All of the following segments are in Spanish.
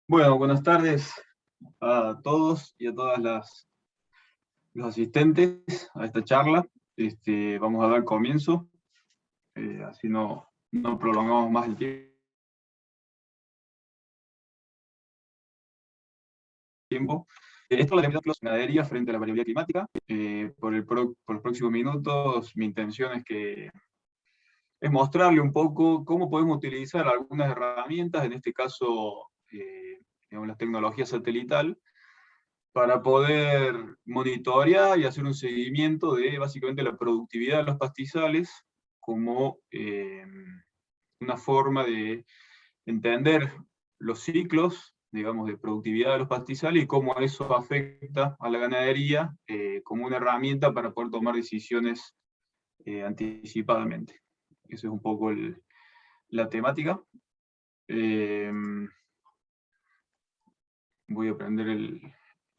Bueno, buenas tardes a todos y a todas los asistentes a esta charla. Vamos a dar comienzo, así no prolongamos más el tiempo. Esto es la ganadería frente a la variabilidad climática. Por los próximos minutos, mi intención es mostrarle un poco cómo podemos utilizar algunas herramientas, en este caso, digamos, la tecnología satelital, para poder monitorear y hacer un seguimiento de básicamente la productividad de los pastizales como una forma de entender los ciclos, digamos, de productividad de los pastizales y cómo eso afecta a la ganadería como una herramienta para poder tomar decisiones anticipadamente. Esa es un poco la temática. Voy a prender el...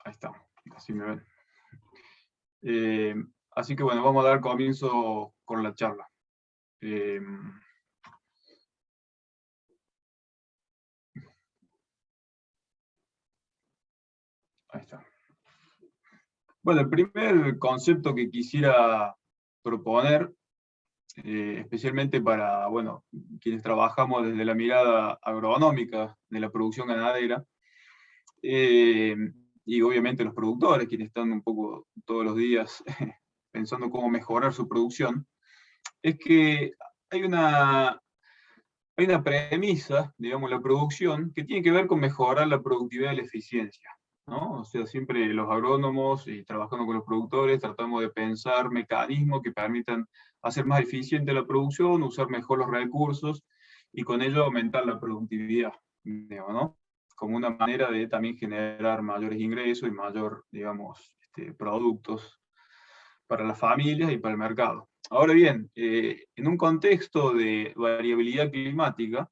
Ahí está, así me ven. Así que bueno, vamos a dar comienzo con la charla. Ahí está. Bueno, el primer concepto que quisiera proponer, especialmente para, bueno, quienes trabajamos desde la mirada agronómica de la producción ganadera, y obviamente los productores, quienes están un poco todos los días pensando cómo mejorar su producción, es que hay una premisa, digamos, la producción, que tiene que ver con mejorar la productividad y la eficiencia, ¿no? O sea, siempre los agrónomos y trabajando con los productores tratamos de pensar mecanismos que permitan hacer más eficiente la producción, usar mejor los recursos y con ello aumentar la productividad, digamos, ¿no? Como una manera de también generar mayores ingresos y mayor, digamos, productos para las familias y para el mercado. Ahora bien, en un contexto de variabilidad climática,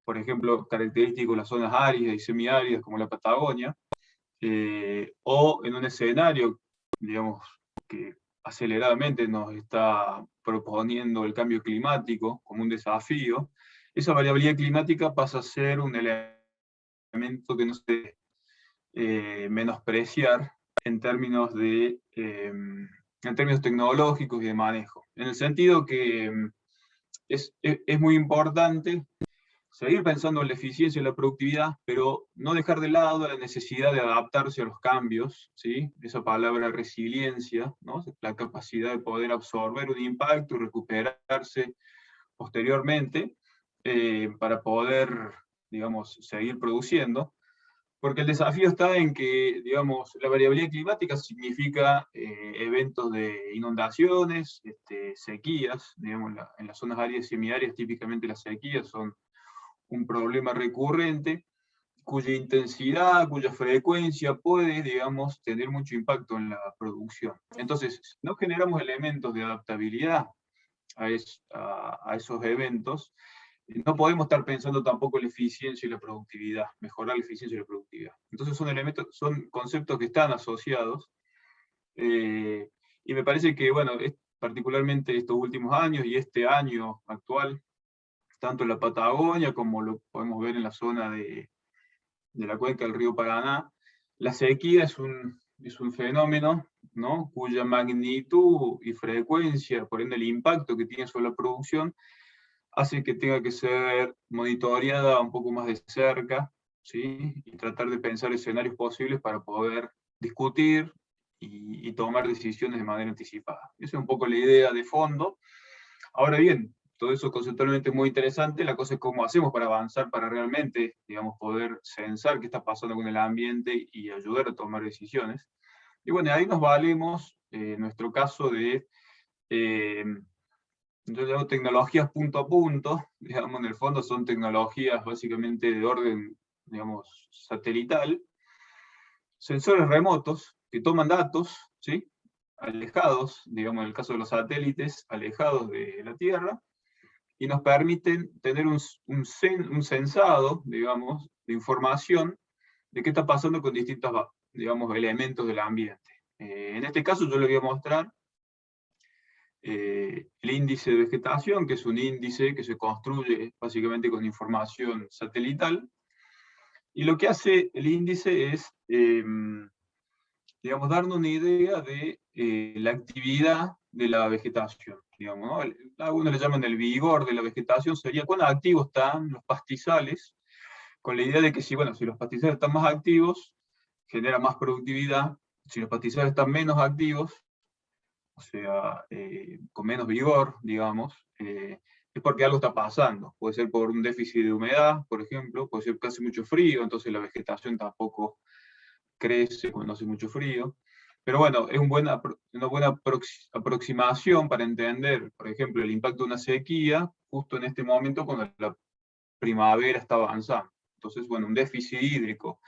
por ejemplo, característico de las zonas áridas y semiáridas como la Patagonia, o en un escenario, digamos, que aceleradamente nos está proponiendo el cambio climático como un desafío, esa variabilidad climática pasa a ser un elemento que no se debe menospreciar en términos en términos tecnológicos y de manejo. En el sentido que es muy importante seguir pensando en la eficiencia y la productividad, pero no dejar de lado la necesidad de adaptarse a los cambios, ¿sí? Esa palabra resiliencia, ¿no? La capacidad de poder absorber un impacto y recuperarse posteriormente para poder, digamos, seguir produciendo. Porque el desafío está en que, digamos, la variabilidad climática significa eventos de inundaciones, sequías, digamos, en las zonas áridas y semiáridas típicamente las sequías son un problema recurrente, cuya intensidad, cuya frecuencia puede, digamos, tener mucho impacto en la producción. Entonces, si no generamos elementos de adaptabilidad a esos eventos, no podemos estar pensando tampoco en la eficiencia y la productividad, mejorar la eficiencia y la productividad. Entonces son conceptos que están asociados, y me parece que, bueno, particularmente estos últimos años y este año actual, tanto en la Patagonia como lo podemos ver en la zona de la cuenca del río Paraná, la sequía es un fenómeno, ¿no? Cuya magnitud y frecuencia, por ende el impacto que tiene sobre la producción, hace que tenga que ser monitoreada un poco más de cerca, ¿sí? Y tratar de pensar escenarios posibles para poder discutir y tomar decisiones de manera anticipada. Esa es un poco la idea de fondo. Ahora bien, todo eso conceptualmente es muy interesante, la cosa es cómo hacemos para avanzar, para realmente, digamos, poder censar qué está pasando con el ambiente y ayudar a tomar decisiones. Y bueno, ahí nos valemos, en nuestro caso, eh, yo llamo tecnologías punto a punto, digamos, en el fondo son tecnologías básicamente de orden, digamos, satelital, sensores remotos que toman datos, ¿sí? Alejados, digamos, en el caso de los satélites, alejados de la Tierra, y nos permiten tener un sensado, digamos, de información de qué está pasando con distintos, digamos, elementos del ambiente. En este caso yo le voy a mostrar el índice de vegetación, que es un índice que se construye básicamente con información satelital, Y lo que hace el índice es, digamos, darnos una idea de la actividad de la vegetación, digamos, ¿no? Algunos le llaman el vigor de la vegetación, sería cuán activos están los pastizales, con la idea de que si, bueno, si los pastizales están más activos, genera más productividad; si los pastizales están menos activos, o sea, con menos vigor, digamos, es porque algo está pasando. Puede ser por un déficit de humedad, por ejemplo, puede ser que hace mucho frío, entonces la vegetación tampoco crece cuando hace mucho frío. Pero bueno, es una buena aproximación para entender, por ejemplo, el impacto de una sequía justo en este momento cuando la primavera está avanzando. Entonces, bueno, un déficit hídrico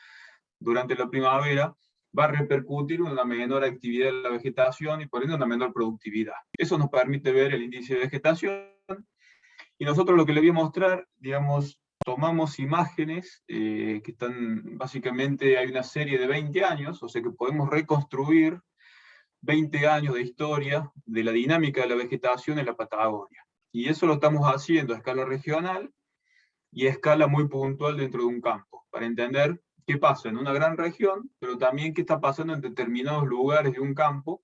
durante la primavera va a repercutir en una menor actividad de la vegetación y por ende una menor productividad. Eso nos permite ver el índice de vegetación, y nosotros lo que le voy a mostrar, digamos, tomamos imágenes que están, básicamente hay una serie de 20 años, o sea que podemos reconstruir 20 años de historia de la dinámica de la vegetación en la Patagonia. Y eso lo estamos haciendo a escala regional y a escala muy puntual dentro de un campo, para entender qué pasa en una gran región, pero también qué está pasando en determinados lugares de un campo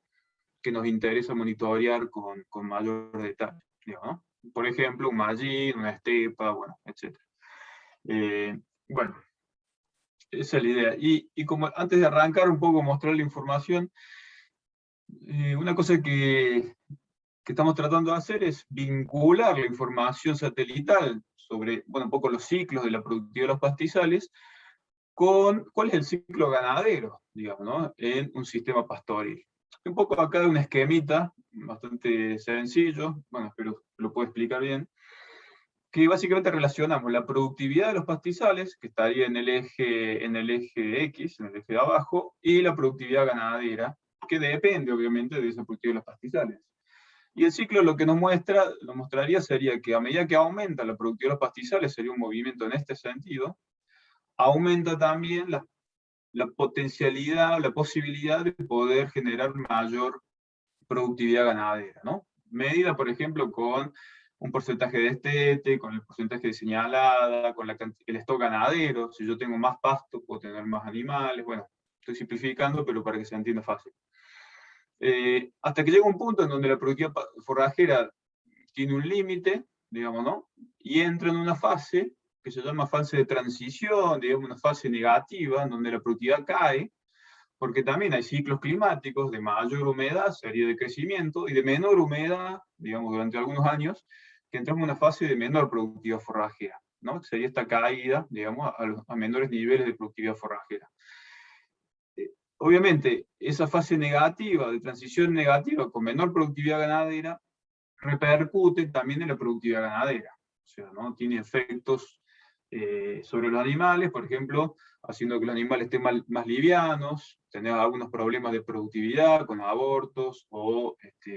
que nos interesa monitorear con mayor detalle, ¿no? Por ejemplo, un mallín, una estepa, bueno, etc. Eh, bueno, esa es la idea. Y como antes de arrancar un poco, mostrar la información, una cosa que estamos tratando de hacer es vincular la información satelital sobre, bueno, un poco los ciclos de la productividad de los pastizales con cuál es el ciclo ganadero, digamos, ¿no? En un sistema pastoril. Un poco acá de un esquemita bastante sencillo, bueno, espero que lo pueda explicar bien, que básicamente relacionamos la productividad de los pastizales, que estaría en el eje X, en el eje de abajo, y la productividad ganadera, que depende obviamente de esa productividad de los pastizales. Y el ciclo lo que nos mostraría sería que a medida que aumenta la productividad de los pastizales, sería un movimiento en este sentido, aumenta también la potencialidad, la posibilidad de poder generar mayor productividad ganadera, ¿no? Medida, por ejemplo, con un porcentaje de destete, con el porcentaje de señalada, con el stock ganadero. Si yo tengo más pasto, puedo tener más animales. Bueno, estoy simplificando, pero para que se entienda fácil. Hasta que llega un punto en donde la productividad forrajera tiene un límite, digamos, ¿no? Y entra en una fase que se llama fase de transición, digamos, una fase negativa, en donde la productividad cae, porque también hay ciclos climáticos de mayor humedad, serie de crecimiento, y de menor humedad, digamos, durante algunos años, que entramos en una fase de menor productividad forrajera, ¿no? Sería esta caída, digamos, a menores niveles de productividad forrajera. Obviamente, esa fase negativa, de transición negativa, con menor productividad ganadera, repercute también en la productividad ganadera. O sea, ¿no? Tiene efectos sobre los animales, por ejemplo, haciendo que los animales estén más livianos, tener algunos problemas de productividad con abortos o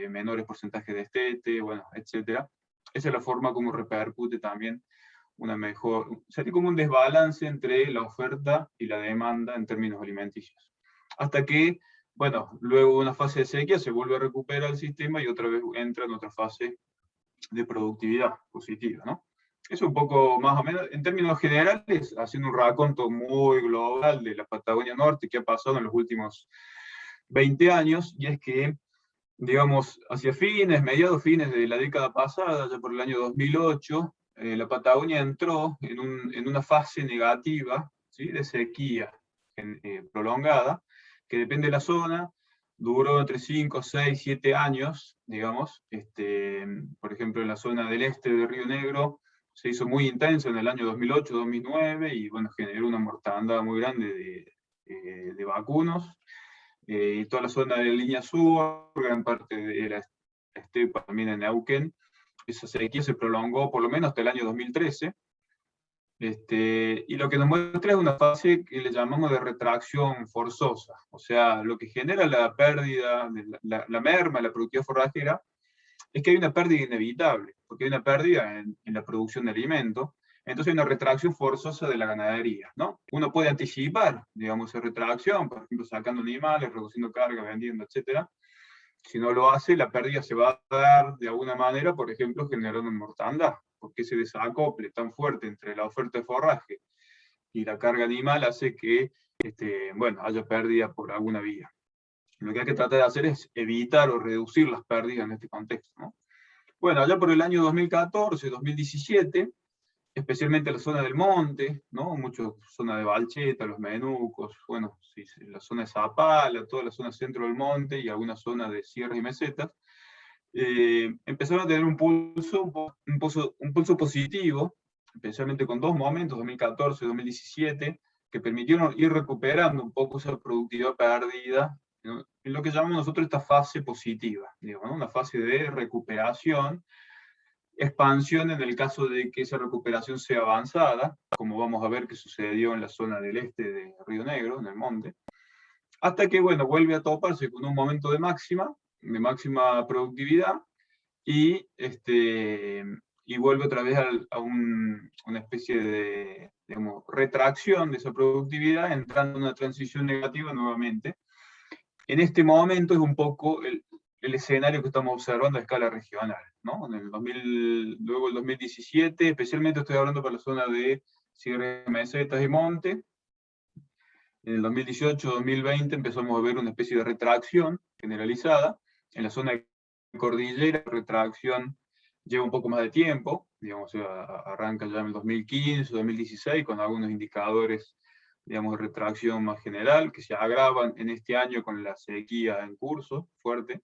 menores porcentajes de destete, bueno, etc. Esa es la forma como repercute también una mejor, sería como un desbalance entre la oferta y la demanda en términos alimenticios. Hasta que, bueno, luego de una fase de sequía se vuelve a recuperar el sistema y otra vez entra en otra fase de productividad positiva, ¿no? Es un poco más o menos, en términos generales, haciendo un raconto muy global de la Patagonia Norte, que ha pasado en los últimos 20 años, y es que, digamos, hacia mediados fines de la década pasada, ya por el año 2008, la Patagonia entró en una fase negativa, ¿sí?, de sequía prolongada, que depende de la zona, duró entre 5, 6, 7 años, digamos. Por ejemplo, en la zona del este de Río Negro se hizo muy intenso en el año 2008-2009 y bueno, generó una mortandad muy grande de vacunos. Y toda la zona de la línea sur, gran parte de la estepa también en Neuquén, esa sequía se prolongó por lo menos hasta el año 2013. Y lo que nos muestra es una fase que le llamamos de retracción forzosa, o sea, lo que genera la pérdida, la merma, la productividad forrajera, es que hay una pérdida inevitable, porque hay una pérdida en la producción de alimentos, entonces hay una retracción forzosa de la ganadería, ¿no? Uno puede anticipar, digamos, esa retracción, por ejemplo, sacando animales, reduciendo cargas, vendiendo, etc. Si no lo hace, la pérdida se va a dar de alguna manera, por ejemplo, generando mortandad, porque ese desacople tan fuerte entre la oferta de forraje y la carga animal hace que bueno, haya pérdida por alguna vía. Lo que hay que tratar de hacer es evitar o reducir las pérdidas en este contexto, ¿no? Bueno, allá por el año 2014, 2017, especialmente la zona del monte, ¿no? Mucho zona de Balcheta, los Menucos, bueno, sí, sí, la zona de Zapala, toda la zona centro del monte y alguna zona de sierras y mesetas, empezaron a tener un pulso positivo, especialmente con dos momentos, 2014 y 2017, que permitieron ir recuperando un poco esa productividad perdida, ¿no? En lo que llamamos nosotros esta fase positiva, digamos, ¿no? Una fase de recuperación, expansión en el caso de que esa recuperación sea avanzada, como vamos a ver que sucedió en la zona del este de Río Negro, en el monte, hasta que, bueno, vuelve a toparse con un momento de máxima productividad, y, y vuelve otra vez una especie de, digamos, retracción de esa productividad, entrando en una transición negativa nuevamente. En este momento es un poco el escenario que estamos observando a escala regional, ¿no? Luego el 2017, especialmente estoy hablando para la zona de Sierra, Mesetas y Monte. En el 2018-2020 empezamos a ver una especie de retracción generalizada. En la zona de cordillera, retracción lleva un poco más de tiempo, digamos, arranca ya en el 2015, 2016, con algunos indicadores, digamos, de retracción más general, que se agravan en este año con la sequía en curso, fuerte.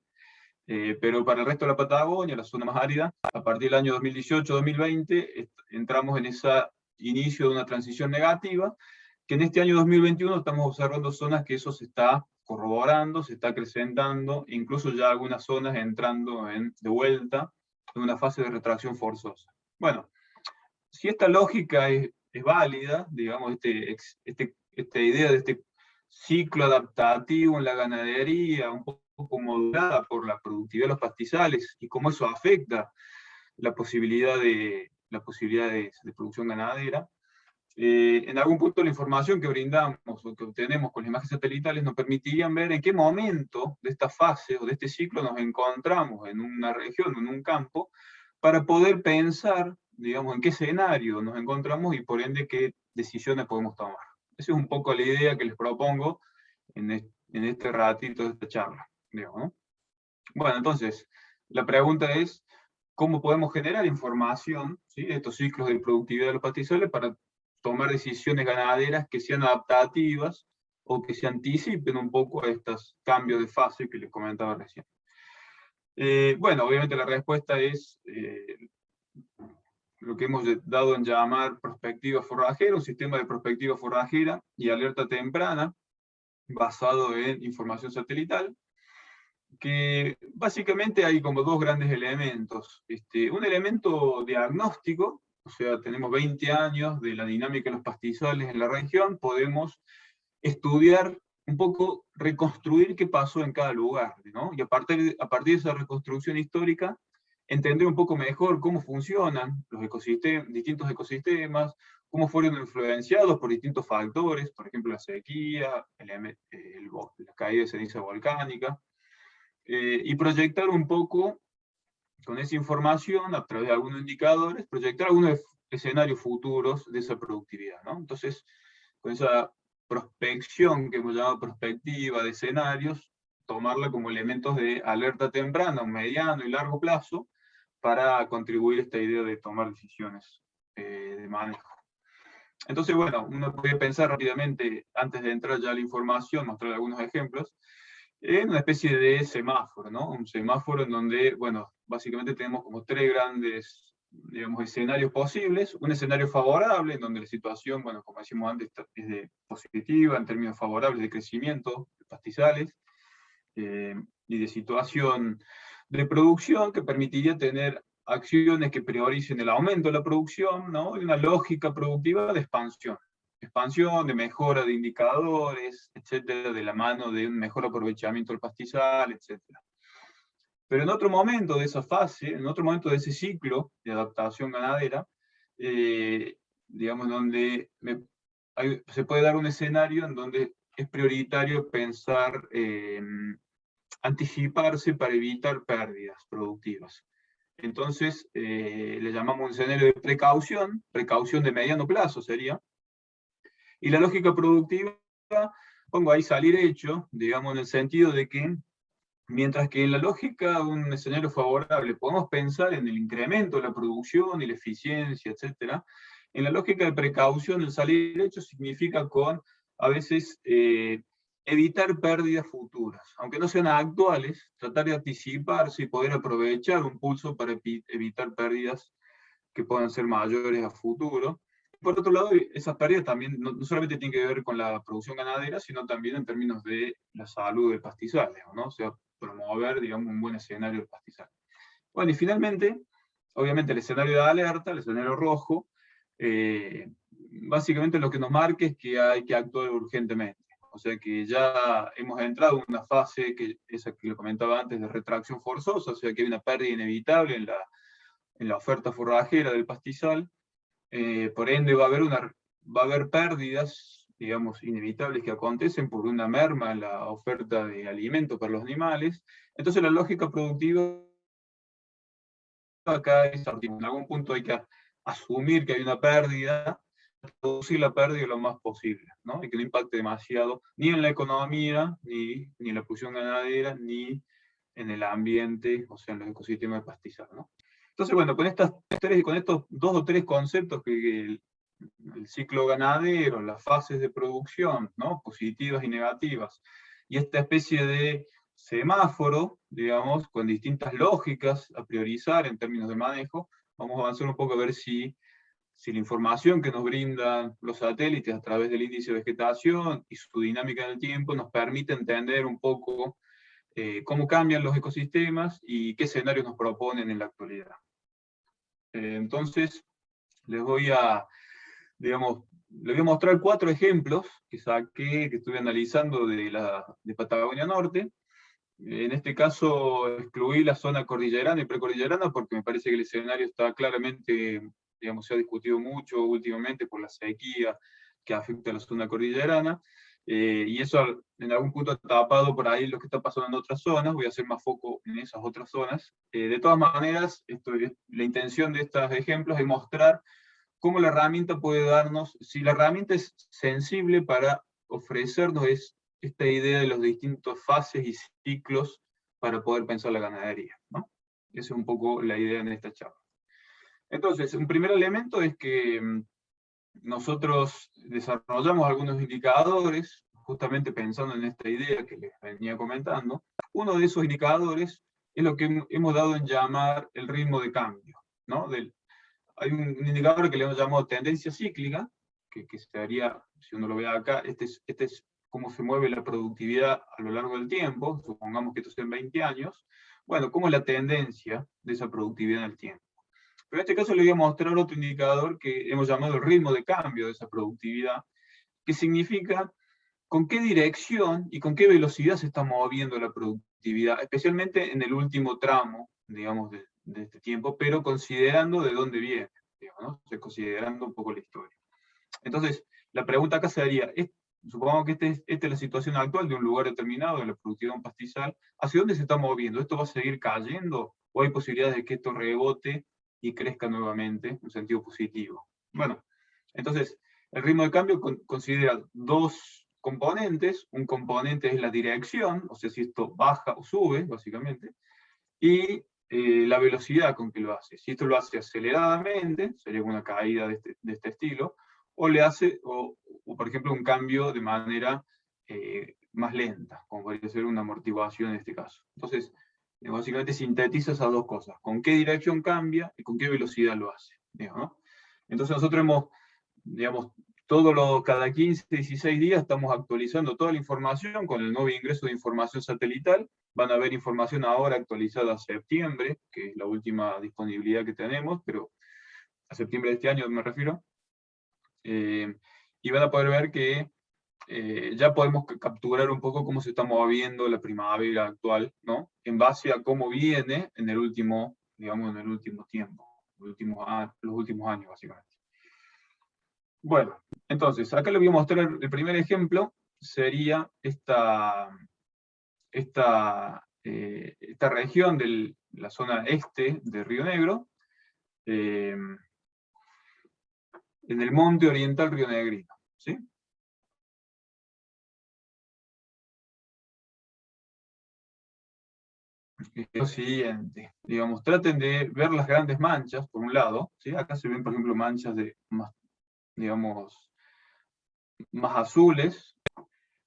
Pero para el resto de la Patagonia, la zona más árida, a partir del año 2018-2020, entramos en ese inicio de una transición negativa, que en este año 2021 estamos observando zonas que eso se está corroborando, se está acrecentando, incluso ya algunas zonas entrando de vuelta en una fase de retracción forzosa. Bueno, si esta lógica es válida, digamos, esta idea de este ciclo adaptativo en la ganadería, un poco modulada por la productividad de los pastizales, y cómo eso afecta la posibilidad de producción ganadera, en algún punto la información que brindamos o que obtenemos con las imágenes satelitales nos permitirían ver en qué momento de esta fase o de este ciclo nos encontramos en una región, en un campo, para poder pensar, digamos, en qué escenario nos encontramos y por ende qué decisiones podemos tomar. Esa es un poco la idea que les propongo en este ratito de esta charla, digamos, ¿no? Bueno, entonces, la pregunta es, ¿cómo podemos generar información, ¿sí?, de estos ciclos de productividad de los pastizales para tomar decisiones ganaderas que sean adaptativas o que se anticipen un poco a estos cambios de fase que les comentaba recién? Bueno, obviamente la respuesta es lo que hemos dado en llamar prospectiva forrajera, un sistema de prospectiva forrajera y alerta temprana basado en información satelital, que básicamente hay como dos grandes elementos. Un elemento diagnóstico, o sea, tenemos 20 años de la dinámica de los pastizales en la región, podemos estudiar un poco, reconstruir qué pasó en cada lugar, ¿no? Y a partir de esa reconstrucción histórica, entender un poco mejor cómo funcionan los distintos ecosistemas, cómo fueron influenciados por distintos factores, por ejemplo la sequía, la caída de ceniza volcánica, y proyectar un poco con esa información, a través de algunos indicadores, proyectar algunos escenarios futuros de esa productividad, ¿no? Entonces, con esa prospección que hemos llamado prospectiva de escenarios, tomarla como elementos de alerta temprana, un mediano y largo plazo, para contribuir a esta idea de tomar decisiones de manejo. Entonces, bueno, uno puede pensar rápidamente, antes de entrar ya a la información, mostrar algunos ejemplos, en una especie de semáforo, ¿no? Un semáforo en donde, bueno, básicamente tenemos como tres grandes, digamos, escenarios posibles. Un escenario favorable, en donde la situación, bueno, como decimos antes, es de positiva, en términos favorables de crecimiento de pastizales, y de situación de producción que permitiría tener acciones que prioricen el aumento de la producción, ¿no? Y una lógica productiva de expansión. Expansión, de mejora de indicadores, etcétera, de la mano de un mejor aprovechamiento del pastizal, etcétera. Pero en otro momento de esa fase, en otro momento de ese ciclo de adaptación ganadera, digamos, donde se puede dar un escenario en donde es prioritario pensar, anticiparse para evitar pérdidas productivas. Entonces, le llamamos un escenario de precaución de mediano plazo sería, Y la lógica productiva, pongo ahí salir hecho, digamos, en el sentido de que, mientras que en la lógica de un escenario favorable podemos pensar en el incremento de la producción y la eficiencia, etc., en la lógica de precaución, el salir hecho significa con, a veces, evitar pérdidas futuras. Aunque no sean actuales, tratar de anticiparse y poder aprovechar un pulso para evitar pérdidas que puedan ser mayores a futuro. Por otro lado, esas pérdidas también no solamente tienen que ver con la producción ganadera, sino también en términos de la salud del pastizal, ¿no? O sea, promover, digamos, un buen escenario del pastizal. Bueno, y finalmente, obviamente el escenario de alerta, el escenario rojo, básicamente lo que nos marca es que hay que actuar urgentemente. O sea que ya hemos entrado en una fase, esa que lo comentaba antes, de retracción forzosa, o sea que hay una pérdida inevitable en la oferta forrajera del pastizal. Por ende va a haber pérdidas, digamos, inevitables que acontecen por una merma en la oferta de alimento para los animales. Entonces la lógica productiva acá es, en algún punto hay que asumir que hay una pérdida, reducir la pérdida lo más posible, ¿no? Y que no impacte demasiado ni en la economía, ni en la producción ganadera, ni en el ambiente, o sea, en los ecosistemas de pastizal, ¿no? Entonces, bueno, con estos 2 o 3 conceptos que el ciclo ganadero, las fases de producción, ¿no? Positivas y negativas, y esta especie de semáforo, digamos, con distintas lógicas a priorizar en términos de manejo, vamos a avanzar un poco a ver si la información que nos brindan los satélites a través del índice de vegetación y su dinámica en el tiempo nos permite entender un poco cómo cambian los ecosistemas y qué escenarios nos proponen en la actualidad. Entonces, les voy a mostrar 4 ejemplos que saqué, que estuve analizando de Patagonia Norte. En este caso, excluí la zona cordillerana y precordillerana porque me parece que el escenario está claramente, digamos, se ha discutido mucho últimamente por la sequía que afecta a la zona cordillerana, y eso en algún punto ha tapado por ahí lo que está pasando en otras zonas. Voy a hacer más foco en esas otras zonas. De todas maneras, la intención de estos ejemplos es mostrar cómo la herramienta puede darnos, si la herramienta es sensible para ofrecernos esta idea de las distintas fases y ciclos para poder pensar la ganadería, ¿no? Esa es un poco la idea en esta charla. Entonces, un primer elemento es que nosotros desarrollamos algunos indicadores, justamente pensando en esta idea que les venía comentando. Uno de esos indicadores es lo que hemos dado en llamar el ritmo de cambio, ¿no? Hay un indicador que le hemos llamado tendencia cíclica, que sería, si uno lo ve acá, este es cómo se mueve la productividad a lo largo del tiempo, supongamos que esto sea en 20 años, bueno, cómo es la tendencia de esa productividad en el tiempo. Pero en este caso le voy a mostrar otro indicador que hemos llamado el ritmo de cambio de esa productividad, que significa con qué dirección y con qué velocidad se está moviendo la productividad, especialmente en el último tramo, digamos, de este tiempo, pero considerando de dónde viene, digamos, ¿no? O sea, considerando un poco la historia. Entonces, la pregunta acá sería, supongamos que esta es la situación actual de un lugar determinado, de la productividad de un pastizal, ¿hacia dónde se está moviendo? ¿Esto va a seguir cayendo o hay posibilidades de que esto rebote y crezca nuevamente en sentido positivo? Bueno, entonces, el ritmo de cambio considera 2 componentes. Un componente es la dirección, o sea, si esto baja o sube, básicamente, y la velocidad con que lo hace. Si esto lo hace aceleradamente, sería una caída de este estilo, o le hace, o por ejemplo, un cambio de manera más lenta, como podría ser una amortiguación en este caso. Entonces, básicamente sintetiza esas 2 cosas, con qué dirección cambia y con qué velocidad lo hace, digamos, ¿no? Entonces nosotros hemos, digamos, cada 15, 16 días estamos actualizando toda la información con el nuevo ingreso de información satelital. Van a haber información ahora actualizada a septiembre, que es la última disponibilidad que tenemos, pero a septiembre de este año me refiero. Y van a poder ver que ya podemos capturar un poco cómo se está moviendo la primavera actual, ¿no? En base a cómo viene en el último, digamos, en el último tiempo, los últimos años, básicamente. Bueno, entonces, acá les voy a mostrar el primer ejemplo, sería esta región de la zona este de Río Negro, en el monte oriental Río Negrino, ¿sí? es lo siguiente, digamos, traten de ver las grandes manchas, por un lado, ¿sí? Acá se ven, por ejemplo, manchas de más, digamos, más azules,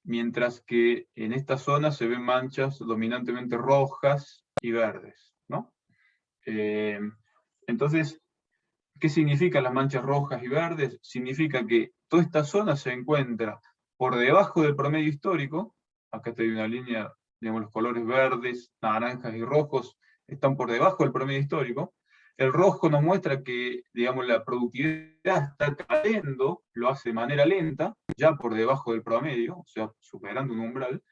mientras que en esta zona se ven manchas dominantemente rojas y verdes, ¿no? Eh, entonces, ¿qué significan las manchas rojas y verdes? Significa que toda esta zona se encuentra por debajo del promedio histórico. Acá está una línea, digamos, los colores verdes, naranjas y rojos están por debajo del promedio histórico. El rojo nos muestra que, digamos, la productividad está cayendo, lo hace de manera lenta, ya por debajo del promedio, o sea, superando un umbral.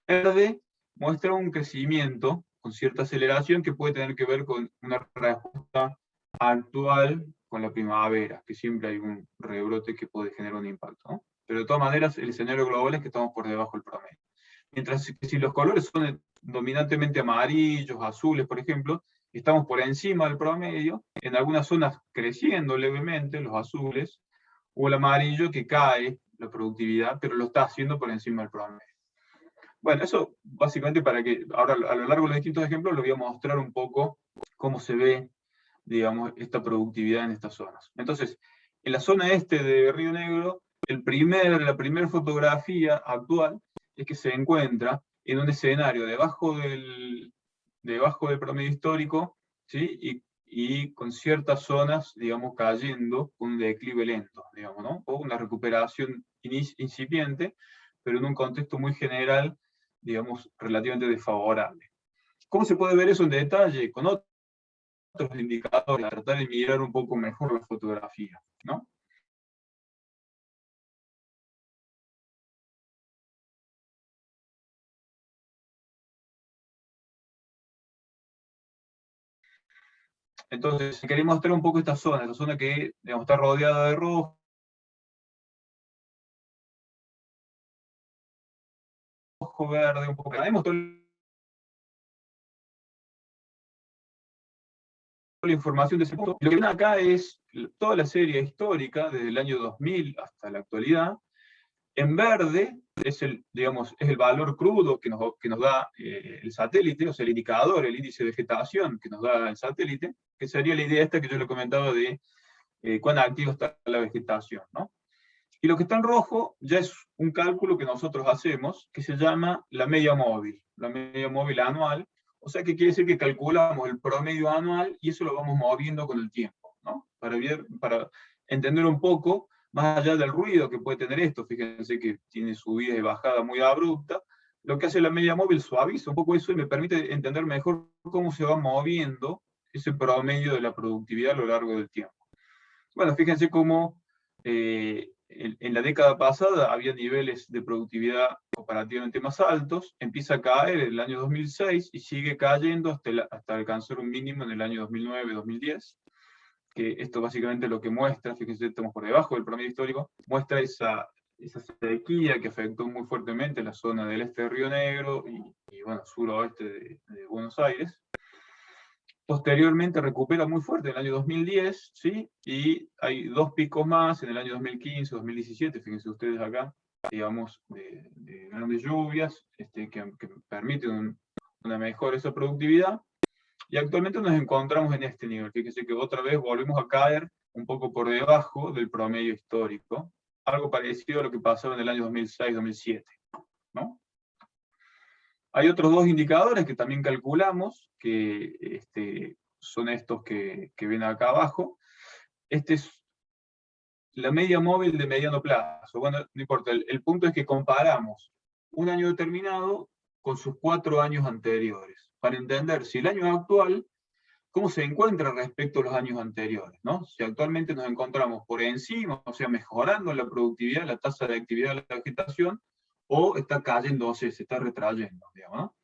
El verde muestra un crecimiento con cierta aceleración que puede tener que ver con una respuesta actual con la primavera, que siempre hay un rebrote que puede generar un impacto, ¿no? Pero de todas maneras, el escenario global es que estamos por debajo del promedio. Mientras que si los colores son dominantemente amarillos, azules, por ejemplo, estamos por encima del promedio, en algunas zonas creciendo levemente, los azules, o el amarillo que cae la productividad, pero lo está haciendo por encima del promedio. Bueno, eso básicamente para que ahora a lo largo de los distintos ejemplos les voy a mostrar un poco cómo se ve, digamos, esta productividad en estas zonas. Entonces, en la zona este de Río Negro, la primera fotografía actual es que se encuentra en un escenario debajo del promedio histórico, ¿sí? Y con ciertas zonas, digamos, cayendo con un declive lento, digamos, ¿no? O una recuperación incipiente, pero en un contexto muy general, digamos, relativamente desfavorable. ¿Cómo se puede ver eso en detalle? Con otros indicadores, tratar de mirar un poco mejor la fotografía, ¿no? Entonces, queremos mostrar un poco esta zona que, digamos, está rodeada de rojo, verde, un poco. Tenemos toda la información de ese punto. Lo que ven acá es toda la serie histórica, desde el año 2000 hasta la actualidad. En verde es el, digamos, es el valor crudo que nos da el satélite, o sea, el indicador, el índice de vegetación que nos da el satélite, que sería la idea esta que yo le comentaba de cuán activa está la vegetación, ¿no? Y lo que está en rojo ya es un cálculo que nosotros hacemos que se llama la media móvil anual, o sea que quiere decir que calculamos el promedio anual y eso lo vamos moviendo con el tiempo, ¿no? Para entender un poco, más allá del ruido que puede tener esto, fíjense que tiene subida y bajada muy abrupta, lo que hace la media móvil suaviza un poco eso y me permite entender mejor cómo se va moviendo ese promedio de la productividad a lo largo del tiempo. Bueno, fíjense cómo en la década pasada había niveles de productividad comparativamente más altos, empieza a caer en el año 2006 y sigue cayendo hasta alcanzar un mínimo en el año 2009-2010, que esto básicamente lo que muestra, fíjense, estamos por debajo del promedio histórico, muestra esa sequía que afectó muy fuertemente la zona del este de Río Negro y bueno, suroeste de Buenos Aires. Posteriormente recupera muy fuerte en el año 2010, ¿sí? Y hay dos picos más en el año 2015, 2017, fíjense ustedes acá, digamos, de grandes lluvias que permiten una mejora de esa productividad. Y actualmente nos encontramos en este nivel. Fíjense que otra vez volvemos a caer un poco por debajo del promedio histórico. Algo parecido a lo que pasó en el año 2006-2007, ¿no? Hay otros dos indicadores que también calculamos, que son estos que ven acá abajo. Este es la media móvil de mediano plazo. Bueno, no importa, el punto es que comparamos un año determinado con sus 4 años anteriores, para entender si el año actual, cómo se encuentra respecto a los años anteriores, ¿no? Si actualmente nos encontramos por encima, o sea, mejorando la productividad, la tasa de actividad de la vegetación, o está cayéndose, se está retrayendo, digamos, ¿no?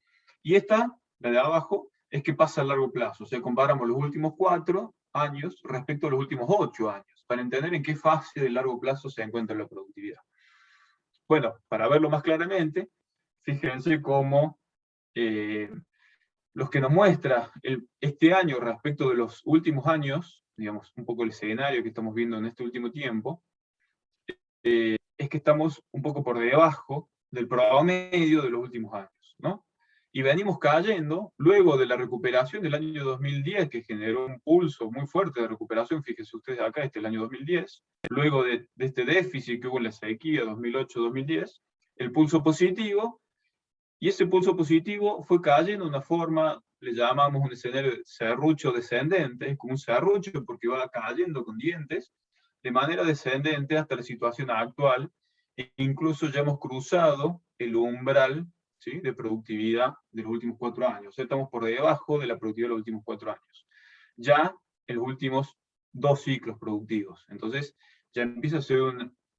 Y esta, la de abajo, es que pasa a largo plazo. O sea, comparamos los últimos 4 años respecto a los últimos 8 años, para entender en qué fase de largo plazo se encuentra la productividad. Bueno, para verlo más claramente, fíjense cómo los que nos muestra este año respecto de los últimos años, digamos, un poco el escenario que estamos viendo en este último tiempo, es que estamos un poco por debajo del promedio de los últimos años, ¿no? y venimos cayendo, luego de la recuperación del año 2010, que generó un pulso muy fuerte de recuperación, fíjense ustedes acá, este es el año 2010, luego de este déficit que hubo en la sequía 2008-2010, el pulso positivo, y ese pulso positivo fue cayendo de una forma, le llamamos un escenario de serrucho descendente, es como un serrucho porque va cayendo con dientes, de manera descendente hasta la situación actual, e incluso ya hemos cruzado el umbral, ¿sí?, de productividad de los últimos 4 años. O sea, estamos por debajo de la productividad de los últimos 4 años. Ya en los últimos 2 ciclos productivos. Entonces, ya empieza a ser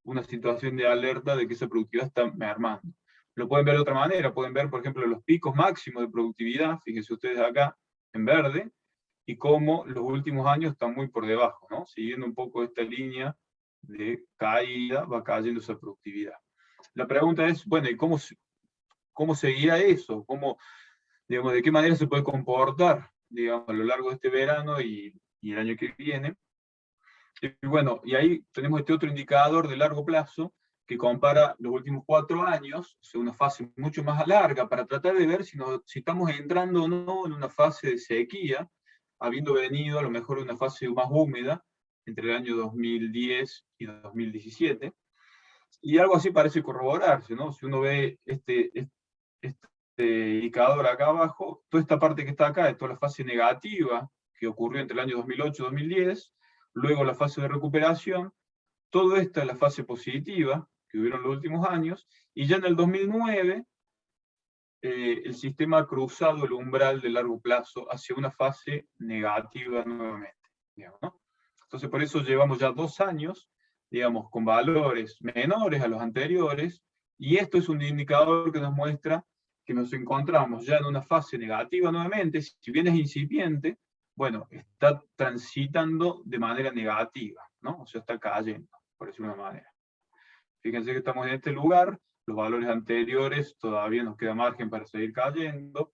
una situación de alerta de que esa productividad está mermando. Lo pueden ver de otra manera, pueden ver, por ejemplo, los picos máximos de productividad, fíjense ustedes acá, en verde, y cómo los últimos años están muy por debajo, ¿no? Siguiendo un poco esta línea de caída, va cayendo esa productividad. La pregunta es, bueno, ¿y cómo seguirá eso? Digamos, ¿de qué manera se puede comportar, digamos, a lo largo de este verano y el año que viene? Y bueno, y ahí tenemos este otro indicador de largo plazo que compara los últimos 4 años, o sea, una fase mucho más larga, para tratar de ver si estamos entrando o no en una fase de sequía, habiendo venido a lo mejor una fase más húmeda entre el año 2010 y 2017. Y algo así parece corroborarse, ¿no? Si uno ve este indicador acá abajo, toda esta parte que está acá es toda la fase negativa que ocurrió entre el año 2008 y 2010, luego la fase de recuperación, todo esto es la fase positiva que hubieron los últimos años, y ya en el 2009 el sistema ha cruzado el umbral de largo plazo hacia una fase negativa nuevamente, digamos, ¿no? Entonces por eso llevamos ya 2 años, digamos, con valores menores a los anteriores, y esto es un indicador que nos muestra que nos encontramos ya en una fase negativa nuevamente, si bien es incipiente, bueno, está transitando de manera negativa, ¿no? O sea, está cayendo, por decirlo de una manera. Fíjense que estamos en este lugar, los valores anteriores todavía nos queda margen para seguir cayendo.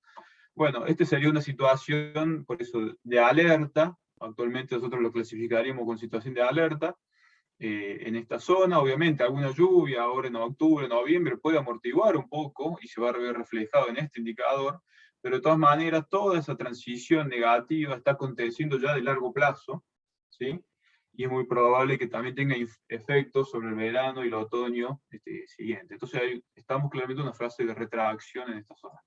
Bueno, esta sería una situación, por eso, de alerta. Actualmente nosotros lo clasificaríamos con situación de alerta. En esta zona, obviamente, alguna lluvia ahora en octubre, noviembre puede amortiguar un poco y se va a ver reflejado en este indicador, pero de todas maneras toda esa transición negativa está aconteciendo ya de largo plazo, ¿sí? Y es muy probable que también tenga efectos sobre el verano y el otoño siguiente. Entonces estamos claramente en una fase de retracción en esta zona.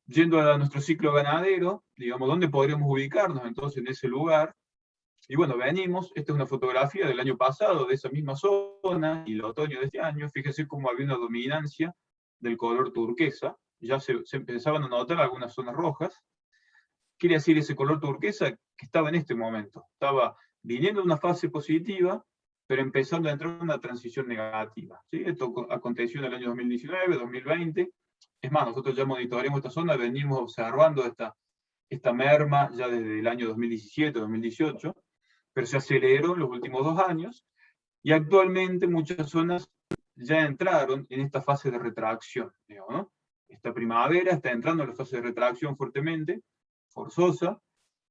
Yendo a nuestro ciclo ganadero, digamos, ¿dónde podríamos ubicarnos entonces en ese lugar? Y bueno, venimos, esta es una fotografía del año pasado, de esa misma zona, y el otoño de este año, fíjense cómo había una dominancia del color turquesa, ya se empezaban a notar algunas zonas rojas. Quiere decir ese color turquesa que estaba en este momento, estaba viniendo de una fase positiva, pero empezando a entrar en una transición negativa, ¿sí? Esto aconteció en el año 2019, 2020, es más, nosotros ya monitoreamos esta zona, venimos observando esta merma ya desde el año 2017, 2018, pero se aceleró en los últimos 2 años, y actualmente muchas zonas ya entraron en esta fase de retracción, digamos, ¿no? Esta primavera está entrando en la fase de retracción fuertemente, forzosa,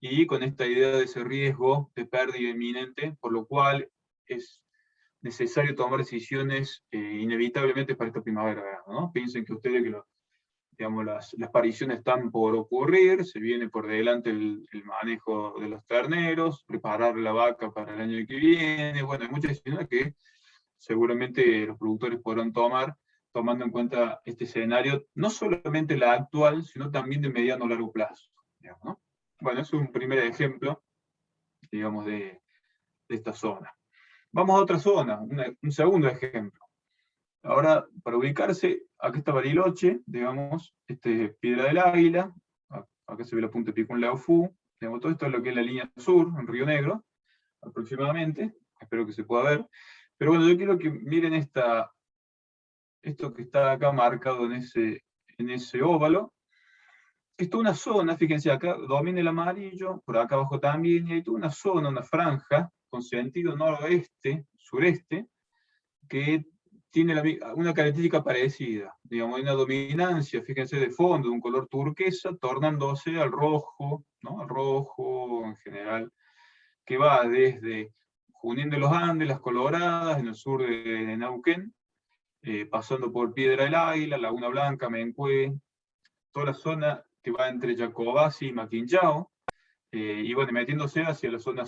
y con esta idea de ese riesgo de pérdida inminente, por lo cual es necesario tomar decisiones inevitablemente para esta primavera, ¿no? Piensen que ustedes que digamos, las apariciones están por ocurrir, se viene por delante el manejo de los terneros, preparar la vaca para el año que viene, bueno, hay muchas decisiones que seguramente los productores podrán tomar, tomando en cuenta este escenario, no solamente la actual, sino también de mediano o largo plazo, digamos, ¿no? Bueno, es un primer ejemplo, digamos, de esta zona. Vamos a otra zona, un segundo ejemplo. Ahora, para ubicarse, acá está Bariloche, digamos, Piedra del Águila, acá se ve la punta de Pico en Laufú, digamos, todo esto es lo que es la línea sur, en Río Negro, aproximadamente, espero que se pueda ver. Pero bueno, yo quiero que miren esto que está acá marcado en ese óvalo, que es toda una zona, fíjense, acá domina el amarillo, por acá abajo también, y hay toda una zona, una franja, con sentido noroeste, sureste, que tiene una característica parecida. Digamos, hay una dominancia, fíjense, de fondo, de un color turquesa, tornándose al rojo, ¿no? Al rojo en general, que va desde Junín de los Andes, Las Coloradas, en el sur de Neuquén, pasando por Piedra del Águila, Laguna Blanca, Mencue, toda la zona que va entre Jacobasi y Maquinchao, y bueno, metiéndose hacia la zona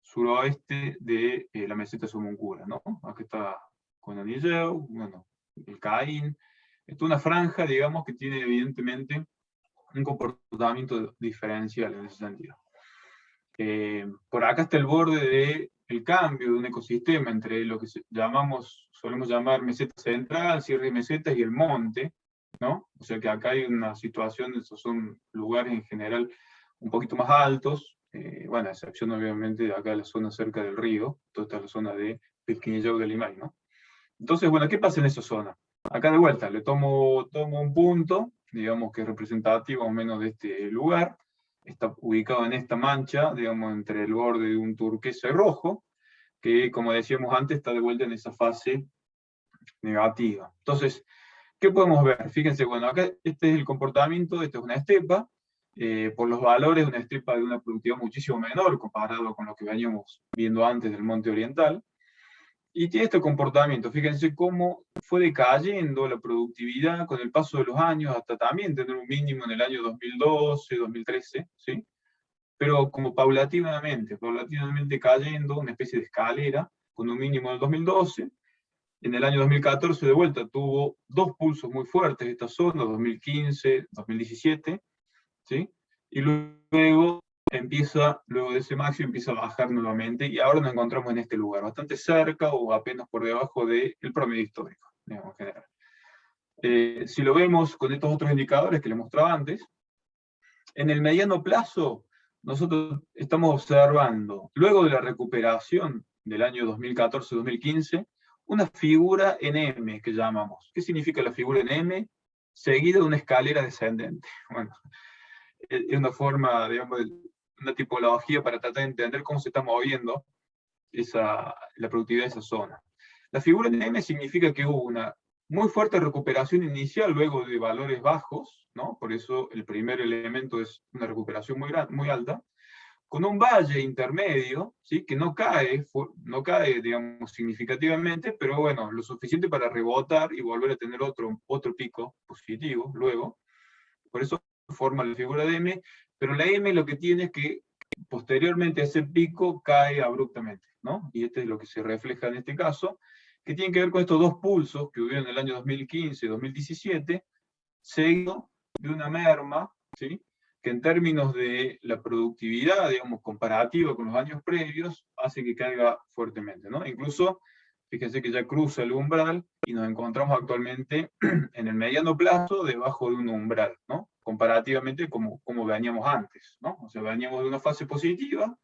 suroeste de la meseta Somoncura, ¿no? Aquí está Conanilleu, bueno, el Caín, es una franja, digamos, que tiene evidentemente un comportamiento diferencial en ese sentido. Por acá está el borde del cambio de un ecosistema entre lo que solemos llamar meseta central, cierre de mesetas y el monte, ¿no? O sea que acá hay una situación, esos son lugares en general un poquito más altos, bueno, a excepción obviamente de acá la zona cerca del río, toda esta es la zona de Pilquinillao de Limay, ¿no? Entonces, bueno, ¿qué pasa en esa zona? Acá de vuelta, le tomo un punto, digamos que es representativo o menos de este lugar, está ubicado en esta mancha, digamos, entre el borde de un turquesa y rojo, que como decíamos antes, está de vuelta en esa fase negativa. Entonces, ¿qué podemos ver? Fíjense, bueno, acá este es el comportamiento, esta es una estepa, por los valores, una estepa de una productividad muchísimo menor comparado con lo que veníamos viendo antes del monte oriental, y tiene este comportamiento. Fíjense cómo fue decayendo la productividad con el paso de los años, hasta también tener un mínimo en el año 2012, 2013, ¿sí? Pero como paulatinamente cayendo, una especie de escalera, con un mínimo en el 2012. En el año 2014 de vuelta tuvo dos pulsos muy fuertes esta zona, 2015, 2017, ¿sí? Y luego luego de ese máximo empieza a bajar nuevamente, y ahora nos encontramos en este lugar, bastante cerca o apenas por debajo del promedio histórico, digamos, en general. Si lo vemos con estos otros indicadores que les mostraba antes, en el mediano plazo, nosotros estamos observando, luego de la recuperación del año 2014-2015, una figura en M que llamamos. ¿Qué significa la figura en M? Seguida de una escalera descendente. Bueno, es una forma, digamos, una tipología para tratar de entender cómo se está moviendo la productividad de esa zona. La figura en M significa que hubo una muy fuerte recuperación inicial luego de valores bajos, ¿no? Por eso el primer elemento es una recuperación muy alta, con un valle intermedio, ¿sí? Que no cae, digamos, significativamente, pero bueno, lo suficiente para rebotar y volver a tener otro pico positivo luego. Por eso forma la figura de M, pero la M lo que tiene es que posteriormente ese pico cae abruptamente, ¿no? Y este es lo que se refleja en este caso, que tiene que ver con estos dos pulsos que hubieron en el año 2015 y 2017, seguido de una merma, ¿sí? Que en términos de la productividad, digamos, comparativa con los años previos, hace que caiga fuertemente, ¿no? Incluso, fíjense que ya cruza el umbral y nos encontramos actualmente en el mediano plazo debajo de un umbral, ¿no? Comparativamente como veníamos antes, ¿no? O sea, veníamos de una fase positiva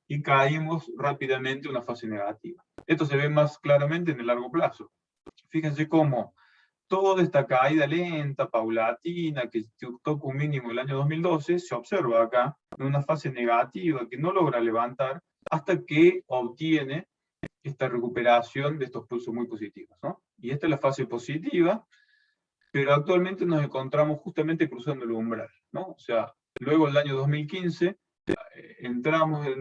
y caímos rápidamente a una fase negativa. Esto se ve más claramente en el largo plazo. Fíjense cómo toda esta caída lenta, paulatina, que toca un mínimo el año 2012, se observa acá en una fase negativa que no logra levantar hasta que obtiene esta recuperación de estos pulsos muy positivos, ¿no? Y esta es la fase positiva, pero actualmente nos encontramos justamente cruzando el umbral, ¿no? O sea, luego del año 2015 entramos en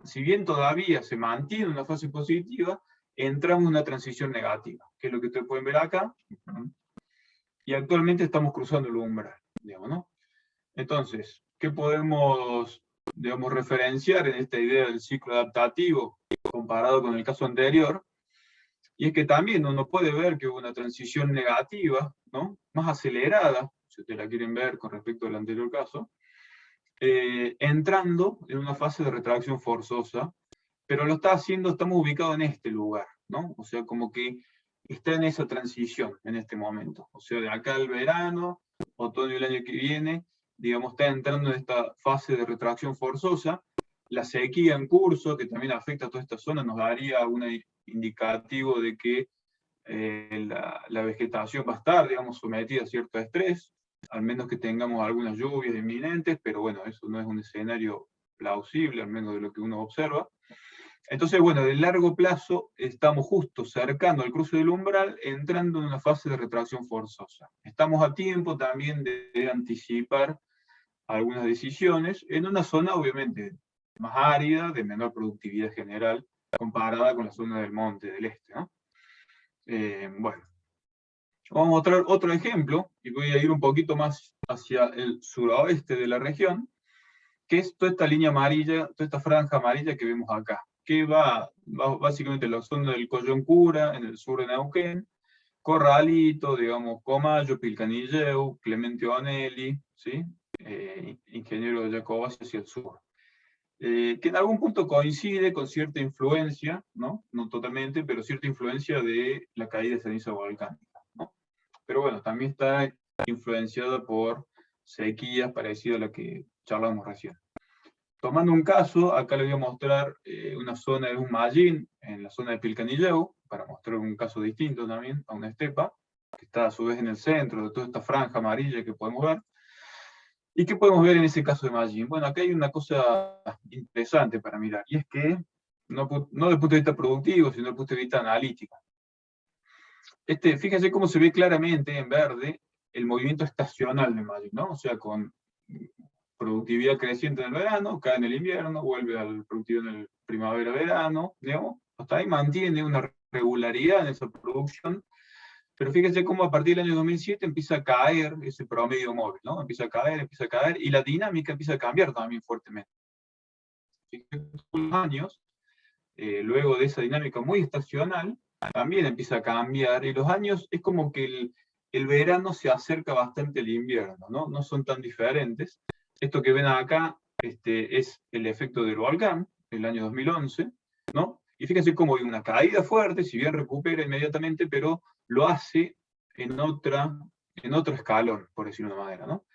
si bien todavía se mantiene una fase positiva, entramos en una transición negativa, que es lo que ustedes pueden ver acá, y actualmente estamos cruzando el umbral, digamos, ¿no? Entonces, ¿qué podemos, digamos, referenciar en esta idea del ciclo adaptativo comparado con el caso anterior? Y es que también uno puede ver que hubo una transición negativa, ¿no? Más acelerada, si ustedes la quieren ver con respecto al anterior caso, entrando en una fase de retracción forzosa, pero lo está haciendo, estamos ubicados en este lugar, ¿no? O sea, como que está en esa transición en este momento. O sea, de acá al verano, otoño del año que viene, digamos, está entrando en esta fase de retracción forzosa. La sequía en curso, que también afecta a toda esta zona, nos daría un indicativo de que la vegetación va a estar, digamos, sometida a cierto estrés, al menos que tengamos algunas lluvias inminentes, pero bueno, eso no es un escenario plausible, al menos de lo que uno observa. Entonces, bueno, de largo plazo estamos justo cercando al cruce del umbral, entrando en una fase de retracción forzosa. Estamos a tiempo también de anticipar algunas decisiones en una zona obviamente más árida, de menor productividad general, comparada con la zona del monte del este, ¿no? Bueno, Vamos a mostrar otro ejemplo, y voy a ir un poquito más hacia el suroeste de la región, que es toda esta línea amarilla, toda esta franja amarilla que vemos acá, que va básicamente en la zona del Coyuncura, en el sur de Neuquén, Corralito, digamos, Comayo, Pilcanilleu, Clemente Onelli, ¿sí? Ingeniero Jacobas hacia el sur. Que en algún punto coincide con cierta influencia, ¿no? No totalmente, pero cierta influencia de la caída de ceniza volcánica, ¿no? Pero bueno, también está influenciada por sequías parecidas a la que charlamos recién. Tomando un caso, acá le voy a mostrar una zona de un mallín, en la zona de Pilcanilleu, para mostrar un caso distinto también, a una estepa, que está a su vez en el centro de toda esta franja amarilla que podemos ver. ¿Y qué podemos ver en ese caso de mallín? Bueno, acá hay una cosa interesante para mirar, y es que, no desde el punto de vista productivo, sino desde el punto de vista analítico. Fíjense cómo se ve claramente en verde el movimiento estacional de mallín, ¿no? O sea, con productividad creciente en el verano, cae en el invierno, vuelve a la productividad en el primavera-verano, digamos, hasta ahí mantiene una regularidad en esa producción, pero fíjense cómo a partir del año 2007 empieza a caer ese promedio móvil, ¿no? Empieza a caer, y la dinámica empieza a cambiar también fuertemente. Fíjense, los años, luego de esa dinámica muy estacional, también empieza a cambiar, y los años es como que el verano se acerca bastante al invierno, ¿no? No son tan diferentes. Esto que ven acá es el efecto del volcán, el año 2011, ¿no? Y fíjense cómo hay una caída fuerte, si bien recupera inmediatamente, pero lo hace en otro escalón, por decirlo de una manera, ¿no?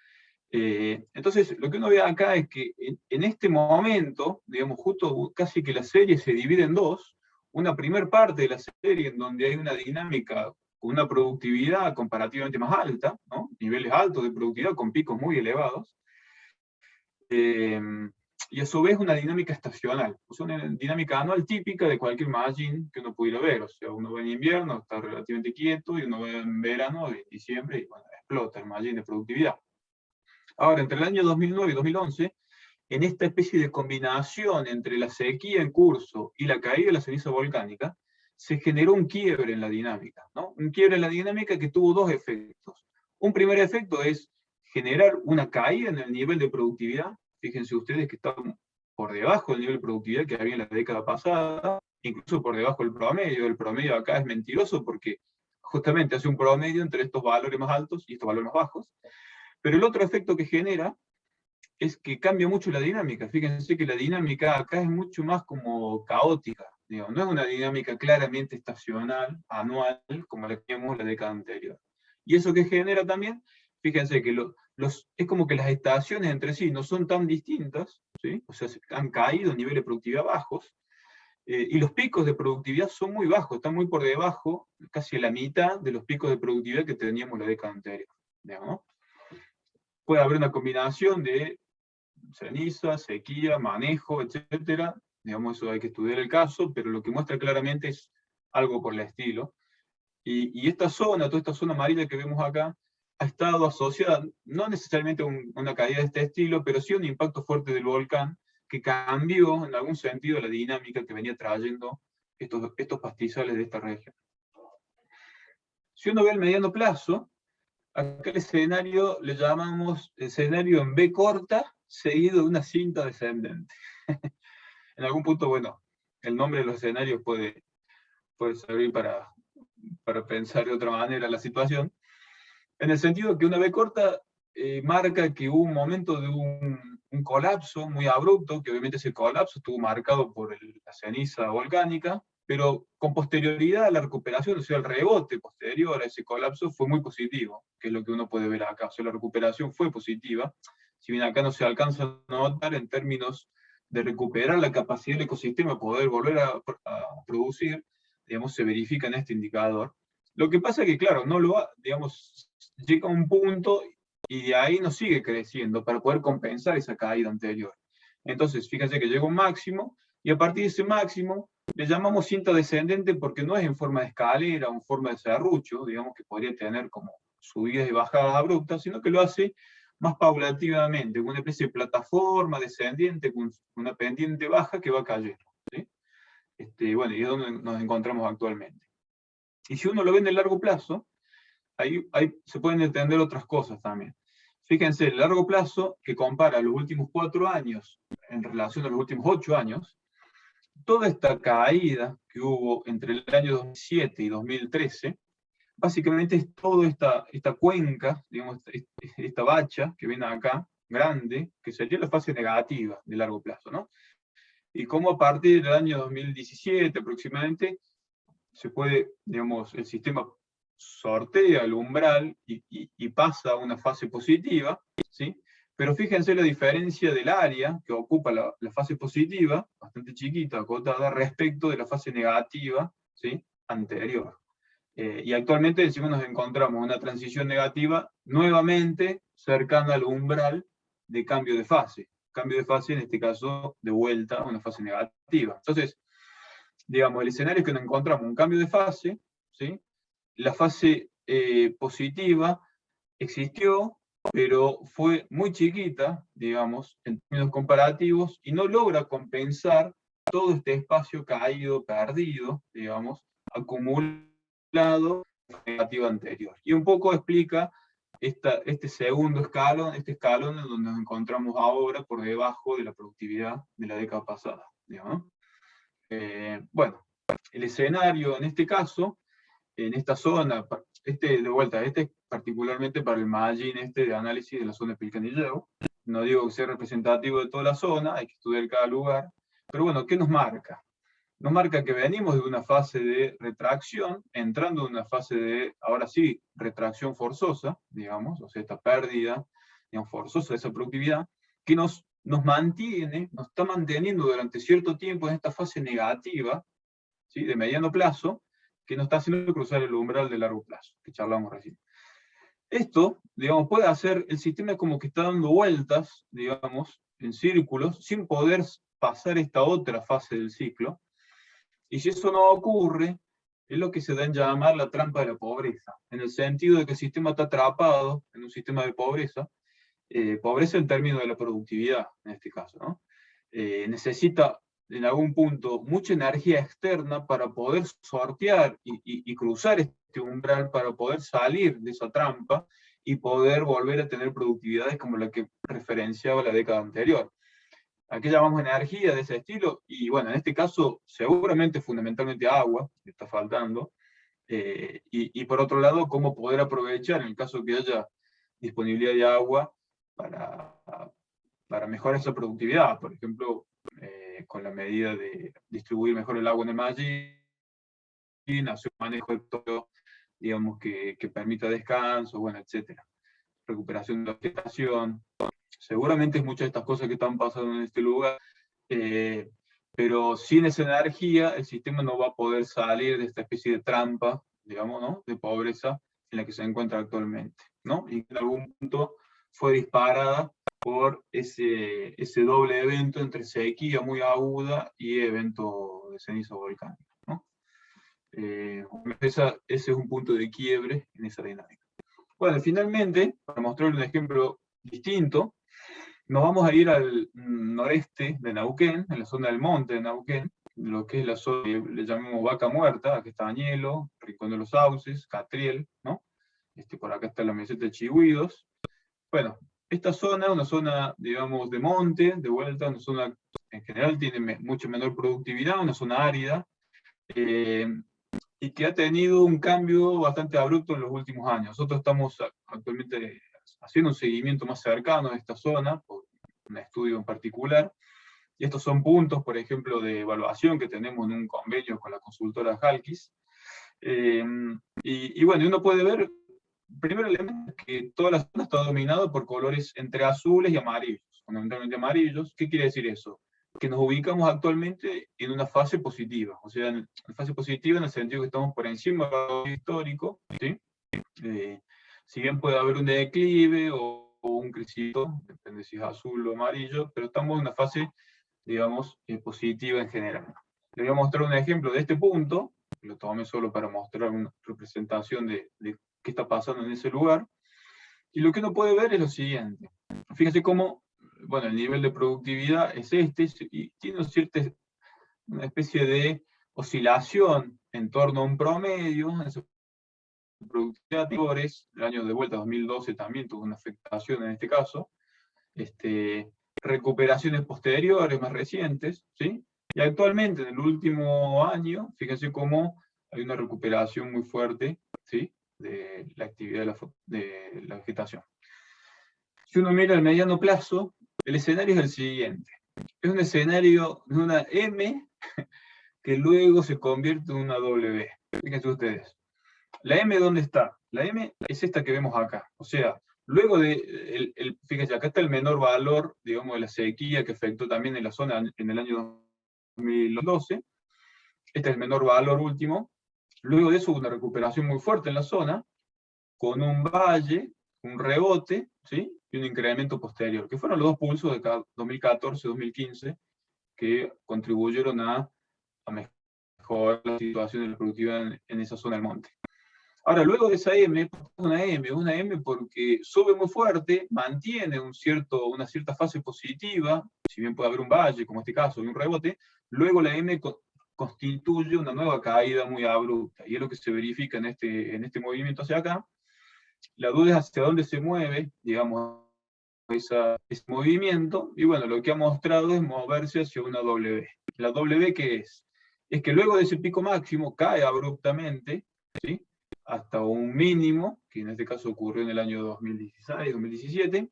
Entonces, lo que uno ve acá es que en este momento, digamos, justo casi que la serie se divide en dos, una primer parte de la serie en donde hay una dinámica con una productividad comparativamente más alta, ¿no? Niveles altos de productividad con picos muy elevados, y a su vez una dinámica estacional, o sea, una dinámica anual típica de cualquier mallín que uno pudiera ver. O sea, uno ve en invierno, está relativamente quieto, y uno ve en verano, en diciembre, y bueno, explota el mallín de productividad. Ahora, entre el año 2009 y 2011, en esta especie de combinación entre la sequía en curso y la caída de la ceniza volcánica, se generó un quiebre en la dinámica, ¿no? Un quiebre en la dinámica que tuvo dos efectos. Un primer efecto es generar una caída en el nivel de productividad. Fíjense ustedes que estamos por debajo del nivel de productividad que había en la década pasada, incluso por debajo del promedio. El promedio acá es mentiroso porque justamente hace un promedio entre estos valores más altos y estos valores más bajos. Pero el otro efecto que genera es que cambia mucho la dinámica. Fíjense que la dinámica acá es mucho más como caótica. Digamos, no es una dinámica claramente estacional, anual, como la que teníamos la década anterior. Y eso que genera también, fíjense que es como que las estaciones entre sí no son tan distintas, ¿sí? O sea, han caído en niveles de productividad bajos, y los picos de productividad son muy bajos, están muy por debajo, casi la mitad de los picos de productividad que teníamos la década anterior. Digamos, ¿no? Puede haber una combinación de ceniza, sequía, manejo, etcétera. Digamos, eso hay que estudiar el caso, pero lo que muestra claramente es algo por el estilo. Y esta zona, toda esta zona amarilla que vemos acá, ha estado asociada, no necesariamente a una caída de este estilo, pero sí a un impacto fuerte del volcán que cambió en algún sentido la dinámica que venía trayendo estos pastizales de esta región. Si uno ve el mediano plazo, acá el escenario le llamamos escenario en B corta, seguido de una cinta descendente. En algún punto, bueno, el nombre de los escenarios puede servir para pensar de otra manera la situación, en el sentido que una B corta marca que hubo un momento de un colapso muy abrupto, que obviamente ese colapso estuvo marcado por la ceniza volcánica, pero con posterioridad a la recuperación, o sea, el rebote posterior a ese colapso fue muy positivo, que es lo que uno puede ver acá. O sea, la recuperación fue positiva, si bien acá no se alcanza a notar en términos de recuperar la capacidad del ecosistema de poder volver a producir, digamos, se verifica en este indicador. Lo que pasa es que, claro, no lo va, digamos, llega a un punto y de ahí no sigue creciendo para poder compensar esa caída anterior. Entonces, fíjense que llega un máximo, y a partir de ese máximo le llamamos cinta descendente porque no es en forma de escalera o en forma de serrucho, digamos, que podría tener como subidas y bajadas abruptas, sino que lo hace más paulativamente, con una especie de plataforma descendiente, con una pendiente baja que va cayendo, ¿sí? Bueno, y es donde nos encontramos actualmente. Y si uno lo ve en el largo plazo, ahí se pueden entender otras cosas también. Fíjense, el largo plazo, que compara los últimos 4 años en relación a los últimos 8 años, toda esta caída que hubo entre el año 2007 y 2013, básicamente es toda esta cuenca, digamos, esta bacha que viene acá, grande, que sería la fase negativa de largo plazo, ¿no? Y cómo a partir del año 2017 aproximadamente se puede, digamos, el sistema sortea el umbral y pasa a una fase positiva, ¿sí? Pero fíjense la diferencia del área que ocupa la fase positiva, bastante chiquita, acotada, respecto de la fase negativa, ¿sí? Anterior. Y actualmente encima nos encontramos una transición negativa nuevamente cercana al umbral de cambio de fase. Cambio de fase, en este caso, de vuelta a una fase negativa. Entonces, digamos, el escenario es que nos encontramos un cambio de fase, ¿sí? La fase positiva existió, pero fue muy chiquita, digamos, en términos comparativos, y no logra compensar todo este espacio caído, perdido, digamos, acumulado en la negativa anterior. Y un poco explica este segundo escalón, este escalón en donde nos encontramos ahora por debajo de la productividad de la década pasada, digamos. Bueno, el escenario en este caso, en esta zona, de vuelta, este es particularmente para el margin de análisis de la zona de Pilcanillero. No digo que sea representativo de toda la zona, hay que estudiar cada lugar. Pero bueno, ¿qué nos marca? Nos marca que venimos de una fase de retracción, entrando en una fase de, ahora sí, retracción forzosa, digamos, o sea, esta pérdida, digamos, forzosa de esa productividad, que nos mantiene, nos está manteniendo durante cierto tiempo en esta fase negativa, ¿sí? De mediano plazo, que nos está haciendo cruzar el umbral de largo plazo, que charlamos recién. Esto, digamos, puede hacer el sistema como que está dando vueltas, digamos, en círculos, sin poder pasar esta otra fase del ciclo. Y si eso no ocurre, es lo que se da en llamar la trampa de la pobreza, en el sentido de que el sistema está atrapado en un sistema de pobreza, pobreza en términos de la productividad, en este caso, ¿no? Necesita en algún punto mucha energía externa para poder sortear y cruzar este umbral, para poder salir de esa trampa y poder volver a tener productividades como la que referenciaba la década anterior. ¿A qué llamamos energía de ese estilo? Y bueno, en este caso, seguramente fundamentalmente agua, que está faltando, y por otro lado, cómo poder aprovechar, en el caso que haya disponibilidad de agua, para mejorar esa productividad, por ejemplo, con la medida de distribuir mejor el agua en el margin, hacer un manejo de todo, digamos, que permita descanso, bueno, etcétera. Recuperación de la vegetación. Seguramente es muchas de estas cosas que están pasando en este lugar, pero sin esa energía el sistema no va a poder salir de esta especie de trampa, digamos, ¿no? De pobreza en la que se encuentra actualmente, ¿no? Y en algún punto fue disparada por ese doble evento entre sequía muy aguda y evento de ceniza volcánica, ¿no? Ese es un punto de quiebre en esa dinámica. Bueno, finalmente, para mostrar un ejemplo distinto, nos vamos a ir al noreste de Neuquén, en la zona del monte de Neuquén, lo que es la zona que le llamamos Vaca Muerta. Aquí está Añelo, Rincón de los Sauces, Catriel, ¿no? Por acá está la meseta de Chigüidos. Bueno, esta zona es una zona, digamos, de monte, de vuelta, una zona en general tiene mucho menor productividad, una zona árida, y que ha tenido un cambio bastante abrupto en los últimos años. Nosotros estamos actualmente haciendo un seguimiento más cercano de esta zona, por un estudio en particular, y estos son puntos, por ejemplo, de evaluación que tenemos en un convenio con la consultora Halkis. Y bueno, uno puede ver, primero elemento, que toda la zona está dominada por colores entre azules y amarillos, fundamentalmente amarillos. ¿Qué quiere decir eso? Que nos ubicamos actualmente en una fase positiva, o sea, en fase positiva en el sentido que estamos por encima del histórico, ¿sí? Si bien puede haber un declive o un crecimiento, depende si es azul o amarillo, pero estamos en una fase, digamos, positiva en general. Les voy a mostrar un ejemplo de este punto, lo tomé solo para mostrar una representación de qué está pasando en ese lugar, y lo que uno puede ver es lo siguiente. Fíjense cómo, bueno, el nivel de productividad es y tiene una especie de oscilación en torno a un promedio, productividad anteriores, el año de vuelta 2012 también tuvo una afectación en este caso, recuperaciones posteriores más recientes, ¿sí? Y actualmente, en el último año, fíjense cómo hay una recuperación muy fuerte, ¿sí? De la actividad de la vegetación. Si uno mira el mediano plazo, el escenario es el siguiente. Es un escenario de una M que luego se convierte en una W. Fíjense ustedes. ¿La M dónde está? La M es esta que vemos acá. O sea, luego de, fíjense, acá está el menor valor, digamos, de la sequía que afectó también en la zona en el año 2012. Este es el menor valor último. Luego de eso hubo una recuperación muy fuerte en la zona, con un valle, un rebote, ¿sí? Y un incremento posterior, que fueron los dos pulsos de 2014-2015 que contribuyeron a mejorar la situación de la productividad en esa zona del monte. Ahora, luego de esa M, una M porque sube muy fuerte, mantiene una cierta fase positiva, si bien puede haber un valle, como este caso, y un rebote, luego la M constituye una nueva caída muy abrupta, y es lo que se verifica en este movimiento hacia acá. La duda es hacia dónde se mueve, digamos, ese movimiento, y bueno, lo que ha mostrado es moverse hacia una W. ¿La W qué es? Es que luego de ese pico máximo cae abruptamente, ¿sí? Hasta un mínimo, que en este caso ocurrió en el año 2016, 2017,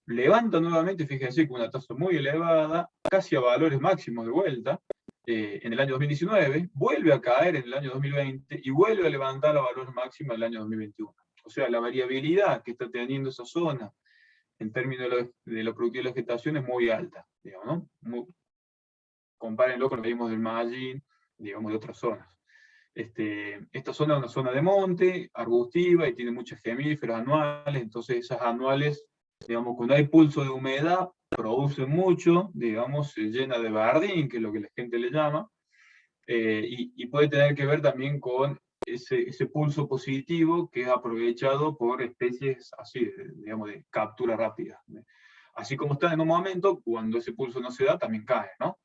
levanta nuevamente, fíjense, con una tasa muy elevada, casi a valores máximos de vuelta, en el año 2019, vuelve a caer en el año 2020 y vuelve a levantar a valores máximos en el año 2021. O sea, la variabilidad que está teniendo esa zona en términos de la productividad de la vegetación es muy alta, digamos, ¿no? Compárenlo con lo que vimos del Magín, digamos, de otras zonas. Esta zona es una zona de monte, arbustiva, y tiene muchas gemíferas anuales, entonces esas anuales, digamos, cuando hay pulso de humedad, producen mucho, digamos, se llena de bardín, que es lo que la gente le llama, y puede tener que ver también con ese pulso positivo que es aprovechado por especies así, digamos, de captura rápida. Así como está en un momento, cuando ese pulso no se da, también cae, ¿no?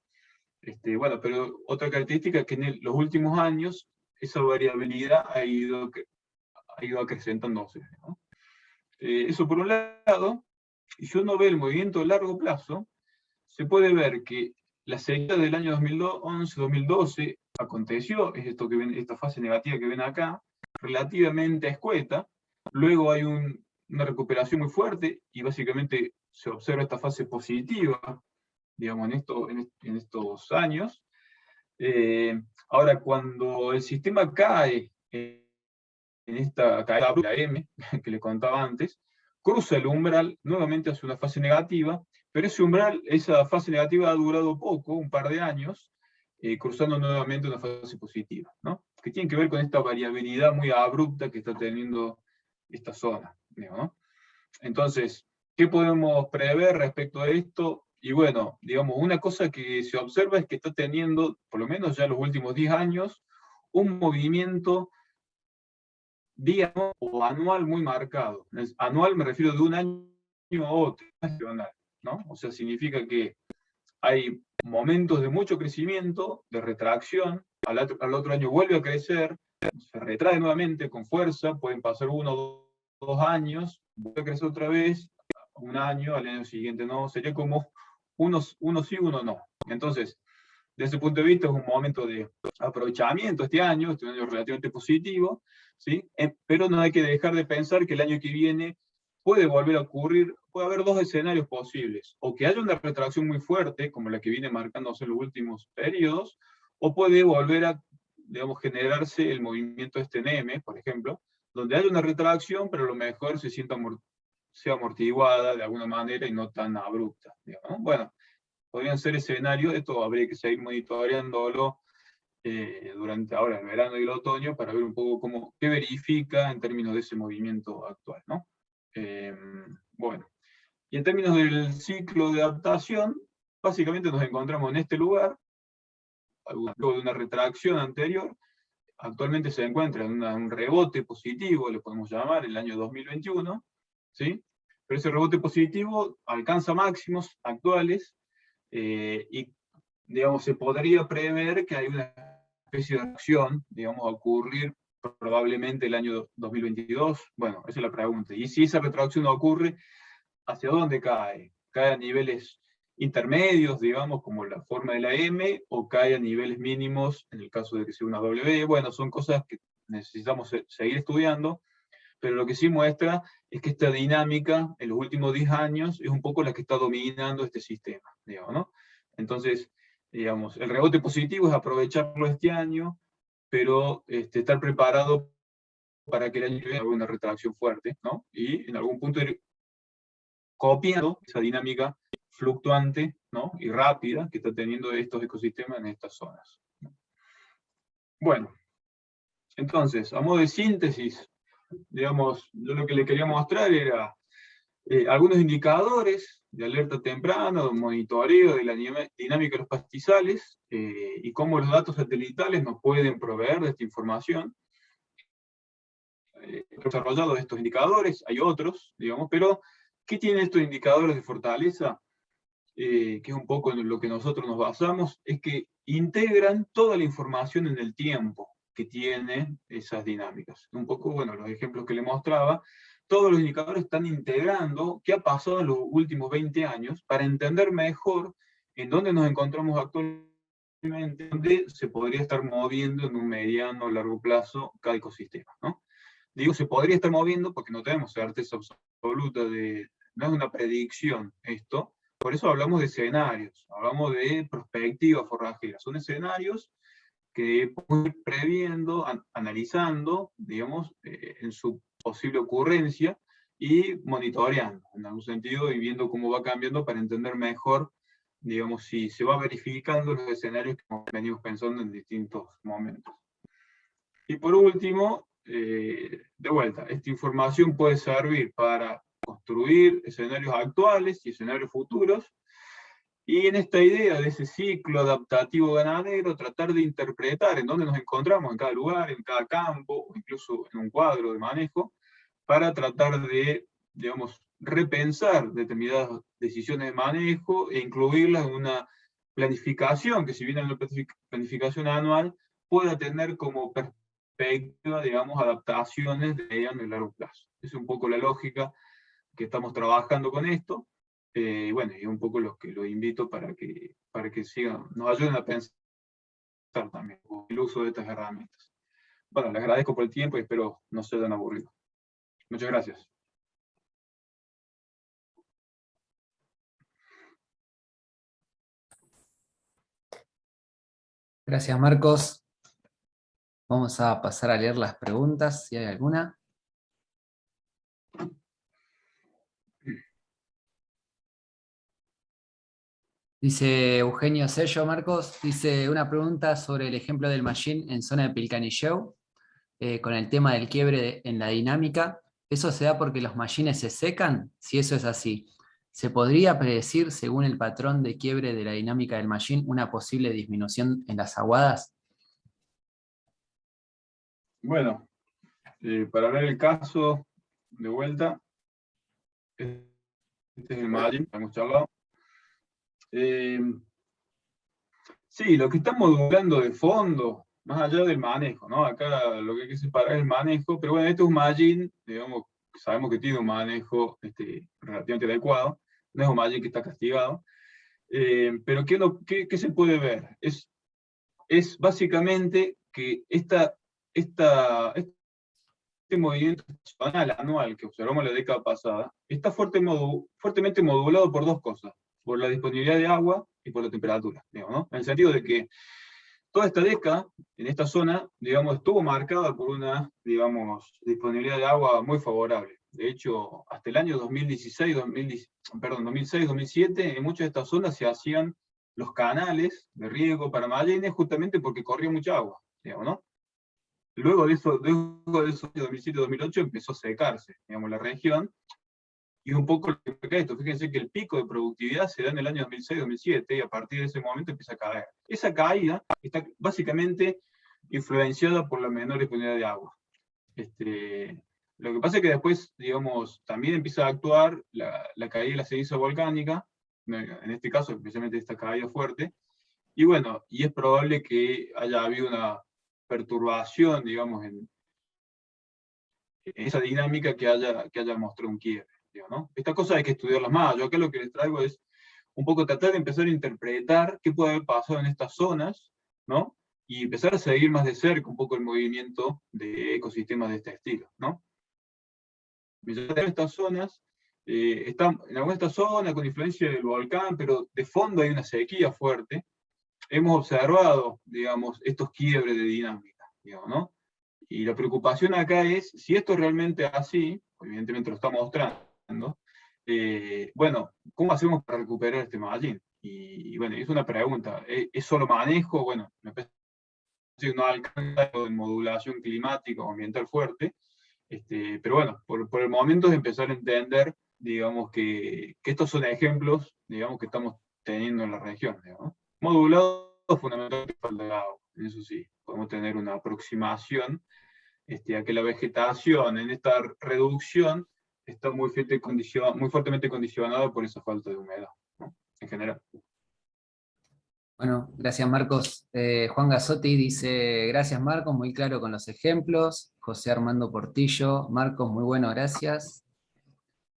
Bueno, pero otra característica es que en los últimos años esa variabilidad ha ido acrecentándose, ¿no? Eso por un lado, y si uno ve el movimiento a largo plazo, se puede ver que la sequía del año 2011-2012 aconteció, es esta fase negativa que ven acá, relativamente escueta, luego hay una recuperación muy fuerte y básicamente se observa esta fase positiva, digamos, en estos años. Ahora, cuando el sistema cae en esta caída de la M, que le contaba antes, cruza el umbral nuevamente hacia una fase negativa, pero esa fase negativa ha durado poco, un par de años, cruzando nuevamente una fase positiva, ¿no? Que tiene que ver con esta variabilidad muy abrupta que está teniendo esta zona, ¿no? Entonces, ¿qué podemos prever respecto a esto? Y bueno, digamos, una cosa que se observa es que está teniendo, por lo menos ya en los últimos 10 años, un movimiento digamos, o anual muy marcado. Anual me refiero de un año a otro, nacional, ¿no? O sea, significa que hay momentos de mucho crecimiento, de retracción, al otro año vuelve a crecer, se retrae nuevamente con fuerza, pueden pasar 1 o 2 años, vuelve a crecer otra vez, un año, al año siguiente no, sería como uno sí, uno no. Entonces, desde ese punto de vista es un momento de aprovechamiento este año relativamente positivo, ¿sí? Pero no hay que dejar de pensar que el año que viene puede volver a ocurrir, puede haber dos escenarios posibles, o que haya una retracción muy fuerte, como la que viene marcándose en los últimos periodos, o puede volver a, digamos, generarse el movimiento este NEME, por ejemplo, donde hay una retracción, pero a lo mejor sea amortiguada de alguna manera y no tan abrupta, digamos, ¿no? Bueno, podrían ser escenarios, esto habría que seguir monitoreándolo durante ahora el verano y el otoño para ver un poco qué verifica en términos de ese movimiento actual, ¿no? Bueno, y en términos del ciclo de adaptación, básicamente nos encontramos en este lugar, luego de una retracción anterior, actualmente se encuentra en un rebote positivo, le podemos llamar, el año 2021, ¿sí? Pero ese rebote positivo alcanza máximos actuales, y, digamos, se podría prever que hay una especie de acción, digamos, a ocurrir probablemente el año 2022. Bueno, esa es la pregunta. Y si esa retracción ocurre, ¿hacia dónde cae? ¿Cae a niveles intermedios, digamos, como la forma de la M, o cae a niveles mínimos, en el caso de que sea una W? Bueno, son cosas que necesitamos seguir estudiando, pero lo que sí muestra es que esta dinámica en los últimos 10 años es un poco la que está dominando este sistema, digamos, ¿no? Entonces, digamos, el rebote positivo es aprovecharlo este año, pero estar preparado para que el año que viene haga una retracción fuerte, ¿no? Y en algún punto ir copiando esa dinámica fluctuante, ¿no? Y rápida que está teniendo estos ecosistemas en estas zonas. Bueno, entonces, a modo de síntesis, digamos, yo lo que le quería mostrar era algunos indicadores de alerta temprana, de monitoreo de la dinámica de los pastizales, y cómo los datos satelitales nos pueden proveer de esta información. He desarrollado estos indicadores, hay otros, digamos, pero ¿qué tienen estos indicadores de fortaleza? Que es un poco en lo que nosotros nos basamos, es que integran toda la información en el tiempo que tienen esas dinámicas. Un poco, bueno, los ejemplos que le mostraba, todos los indicadores están integrando qué ha pasado en los últimos 20 años para entender mejor en dónde nos encontramos actualmente, dónde se podría estar moviendo en un mediano o largo plazo cada ecosistema, ¿no? Digo, se podría estar moviendo porque no tenemos certeza absoluta no es una predicción esto, por eso hablamos de escenarios, hablamos de perspectivas forrajeras, son escenarios que podemos ir previendo, analizando, digamos, en su posible ocurrencia y monitoreando, en algún sentido, y viendo cómo va cambiando para entender mejor, digamos, si se va verificando los escenarios que venimos pensando en distintos momentos. Y por último, de vuelta, esta información puede servir para construir escenarios actuales y escenarios futuros, y en esta idea de ese ciclo adaptativo ganadero, tratar de interpretar en dónde nos encontramos en cada lugar, en cada campo, o incluso en un cuadro de manejo, para tratar de, digamos, repensar determinadas decisiones de manejo e incluirlas en una planificación que, si bien es una planificación anual, pueda tener como perspectiva, digamos, adaptaciones de mediano y largo plazo. Es un poco la lógica que estamos trabajando con esto. Bueno, y un poco los que los invito para que sigan, nos ayuden a pensar también el uso de estas herramientas. Bueno, les agradezco por el tiempo y espero no se hayan aburrido. Muchas gracias. Gracias, Marcos. Vamos a pasar a leer las preguntas, si hay alguna. Dice Eugenio Sello, Marcos, dice una pregunta sobre el ejemplo del machine en zona de Pilcanilleu, con el tema del quiebre en la dinámica. ¿Eso se da porque los machines se secan? Si eso es así, ¿se podría predecir, según el patrón de quiebre de la dinámica del machine, una posible disminución en las aguadas? Bueno, para ver el caso, de vuelta, este es el margin que hemos charlado. Sí, lo que está modulando de fondo, más allá del manejo, ¿no? Acá lo que hay que separar es el manejo, pero bueno, este es un margin, digamos, sabemos que tiene un manejo relativamente adecuado, no es un margin que está castigado, pero ¿qué se puede ver? Es básicamente que este movimiento estacional anual que observamos la década pasada está fuertemente modulado por dos cosas: por la disponibilidad de agua y por la temperatura, digamos, ¿no? En el sentido de que toda esta década, en esta zona, digamos, estuvo marcada por una, digamos, disponibilidad de agua muy favorable. De hecho, hasta el año 2006-2007, en muchas de estas zonas se hacían los canales de riego para mallines justamente porque corría mucha agua, digamos, ¿no? Luego de eso, de 2007-2008, empezó a secarse, digamos, la región, y un poco lo que explica esto. Fíjense que el pico de productividad se da en el año 2006-2007, y a partir de ese momento empieza a caer. Esa caída está básicamente influenciada por la menor disponibilidad de agua. Lo que pasa es que después, digamos, también empieza a actuar la caída de la ceniza volcánica, en este caso especialmente esta caída fuerte, y bueno, y es probable que haya habido una perturbación, digamos, esa dinámica que haya mostrado un quiebre, digo, ¿no? Estas cosas hay que estudiarlas más. Yo acá lo que les traigo es un poco tratar de empezar a interpretar qué puede haber pasado en estas zonas, ¿no? Y empezar a seguir más de cerca un poco el movimiento de ecosistemas de este estilo, ¿no? En estas zonas, están en alguna de estas zonas con influencia del volcán, pero de fondo hay una sequía fuerte. Hemos observado, digamos, estos quiebres de dinámica, digamos, ¿no? Y la preocupación acá es, si esto es realmente así, evidentemente lo está mostrando, bueno, ¿cómo hacemos para recuperar este mallín? Y bueno, es una pregunta, ¿es solo manejo? Bueno, me parece que no alcanza de modulación climática o ambiental fuerte, pero bueno, por el momento es empezar a entender, digamos, que estos son ejemplos, digamos, que estamos teniendo en la región, digamos. Modulados fundamentalmente por el agua, eso sí, podemos tener una aproximación a que la vegetación en esta reducción está muy fuertemente condicionada por esa falta de humedad, ¿no? En general. Bueno, gracias Marcos. Juan Gasotti dice, gracias Marcos, muy claro con los ejemplos. José Armando Portillo, Marcos, muy bueno, gracias.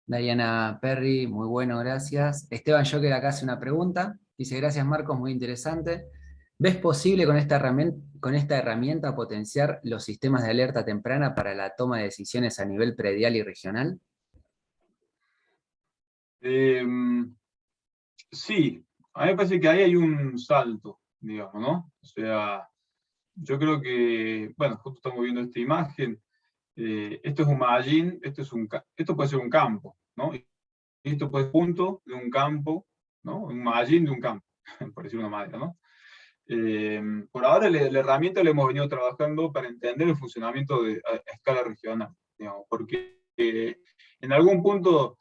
Diana Perry, muy bueno, gracias. Esteban Joker acá hace una pregunta. Dice, gracias Marcos, muy interesante. ¿Ves posible con esta herramienta potenciar los sistemas de alerta temprana para la toma de decisiones a nivel predial y regional? Sí, a mí me parece que ahí hay un salto, digamos, ¿no? O sea, yo creo que, bueno, justo estamos viendo esta imagen, esto es un mallín, esto puede ser un campo, ¿no? Y esto puede ser punto de un campo, ¿no? Un mallín de un campo, por decir una manera, ¿no? Por ahora la herramienta la hemos venido trabajando para entender el funcionamiento a escala regional, digamos, porque en algún punto,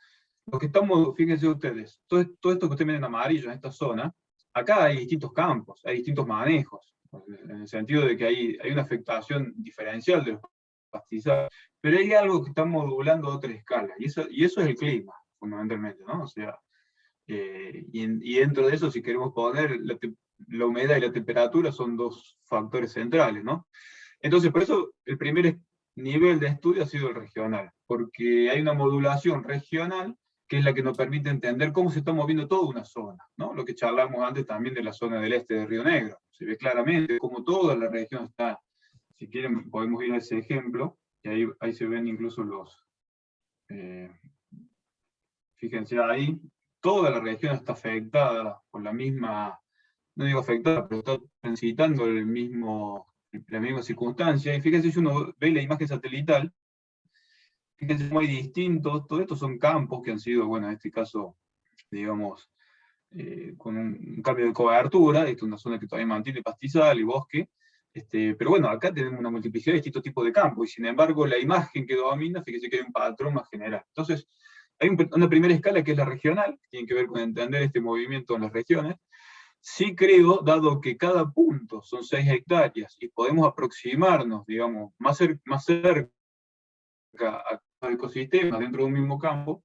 lo que estamos, fíjense ustedes, todo esto que ustedes ven en amarillo en esta zona, acá hay distintos campos, hay distintos manejos, en el sentido de que hay una afectación diferencial de los pastizales, pero hay algo que está modulando a otra escala, y eso es el clima, fundamentalmente, ¿no? O sea, y dentro de eso, si queremos poner la humedad y la temperatura son dos factores centrales, ¿no? Entonces, por eso el primer nivel de estudio ha sido el regional, porque hay una modulación regional que es la que nos permite entender cómo se está moviendo toda una zona, ¿no? Lo que charlamos antes también de la zona del este de Río Negro. Se ve claramente cómo toda la región está, si quieren podemos ir a ese ejemplo, y ahí se ven incluso eh, fíjense ahí, toda la región está afectada por la misma, no digo afectada, pero está transitando la misma circunstancia. Y fíjense, si uno ve la imagen satelital, fíjense cómo hay distintos, todo esto son campos que han sido, bueno, en este caso, digamos, con un cambio de cobertura, esto es una zona que todavía mantiene pastizal y bosque, pero bueno, acá tenemos una multiplicidad de distintos tipos de campos, y sin embargo la imagen que domina, fíjense que hay un patrón más general. Entonces, hay una primera escala que es la regional, que tiene que ver con entender este movimiento en las regiones. Sí creo, dado que cada punto son 6 hectáreas y podemos aproximarnos, digamos, más cerca al ecosistema dentro de un mismo campo,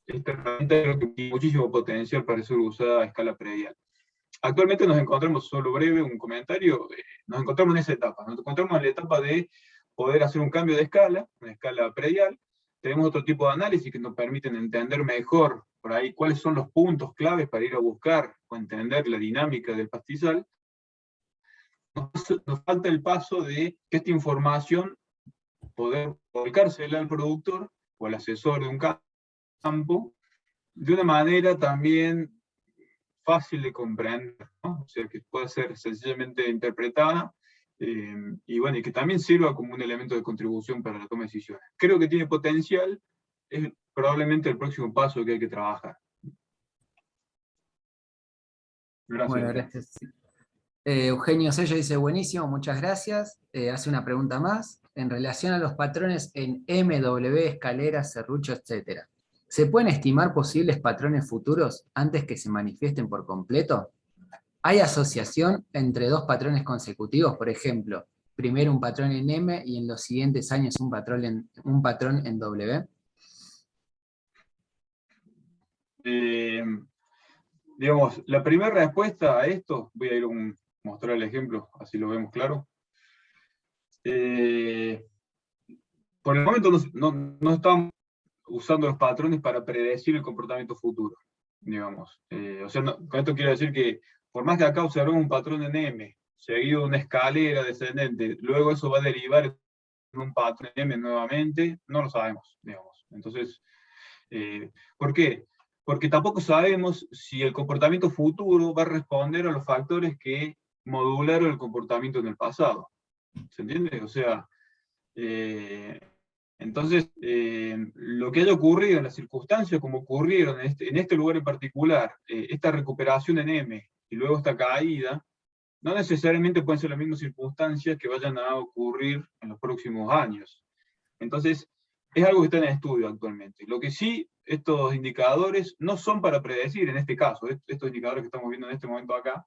esta herramienta creo que tiene muchísimo potencial para ser usada a escala predial. Actualmente nos encontramos, solo breve, un comentario, nos encontramos en esa etapa, nos encontramos en la etapa de poder hacer un cambio de escala, una escala predial. Tenemos otro tipo de análisis que nos permiten entender mejor por ahí cuáles son los puntos claves para ir a buscar o entender la dinámica del pastizal. Nos falta el paso de que esta información poder volcársela al productor o al asesor de un campo de una manera también fácil de comprender, ¿no? O sea, que pueda ser sencillamente interpretada, y bueno, y que también sirva como un elemento de contribución para la toma de decisiones. Creo que tiene potencial, es probablemente el próximo paso que hay que trabajar. Bueno, Gracias. gracias. Eugenio Sello dice, buenísimo, muchas gracias. Hace una pregunta más. En relación a los patrones en MW, escaleras, serrucho, etc., ¿se pueden estimar posibles patrones futuros antes que se manifiesten por completo? ¿Hay asociación entre dos patrones consecutivos? Por ejemplo, primero un patrón en M y en los siguientes años un patrón en W. Eh, digamos, la primera respuesta a esto, voy a ir a mostrar el ejemplo, así lo vemos claro. por el momento no estamos usando los patrones para predecir el comportamiento futuro, digamos. O sea, con esto quiero decir que por más que acá observemos un patrón en M, seguido de una escalera descendente, luego eso va a derivar en un patrón en M nuevamente, no lo sabemos, digamos. Entonces, ¿por qué? Porque tampoco sabemos si el comportamiento futuro va a responder a los factores que modularon el comportamiento en el pasado. ¿Se entiende? O sea, entonces, lo que haya ocurrido en las circunstancias como ocurrieron en este lugar en particular, esta recuperación en M y luego esta caída, no necesariamente pueden ser las mismas circunstancias que vayan a ocurrir en los próximos años. Entonces, es algo que está en estudio actualmente. Lo que sí, estos indicadores no son para predecir, en este caso, estos indicadores que estamos viendo en este momento acá,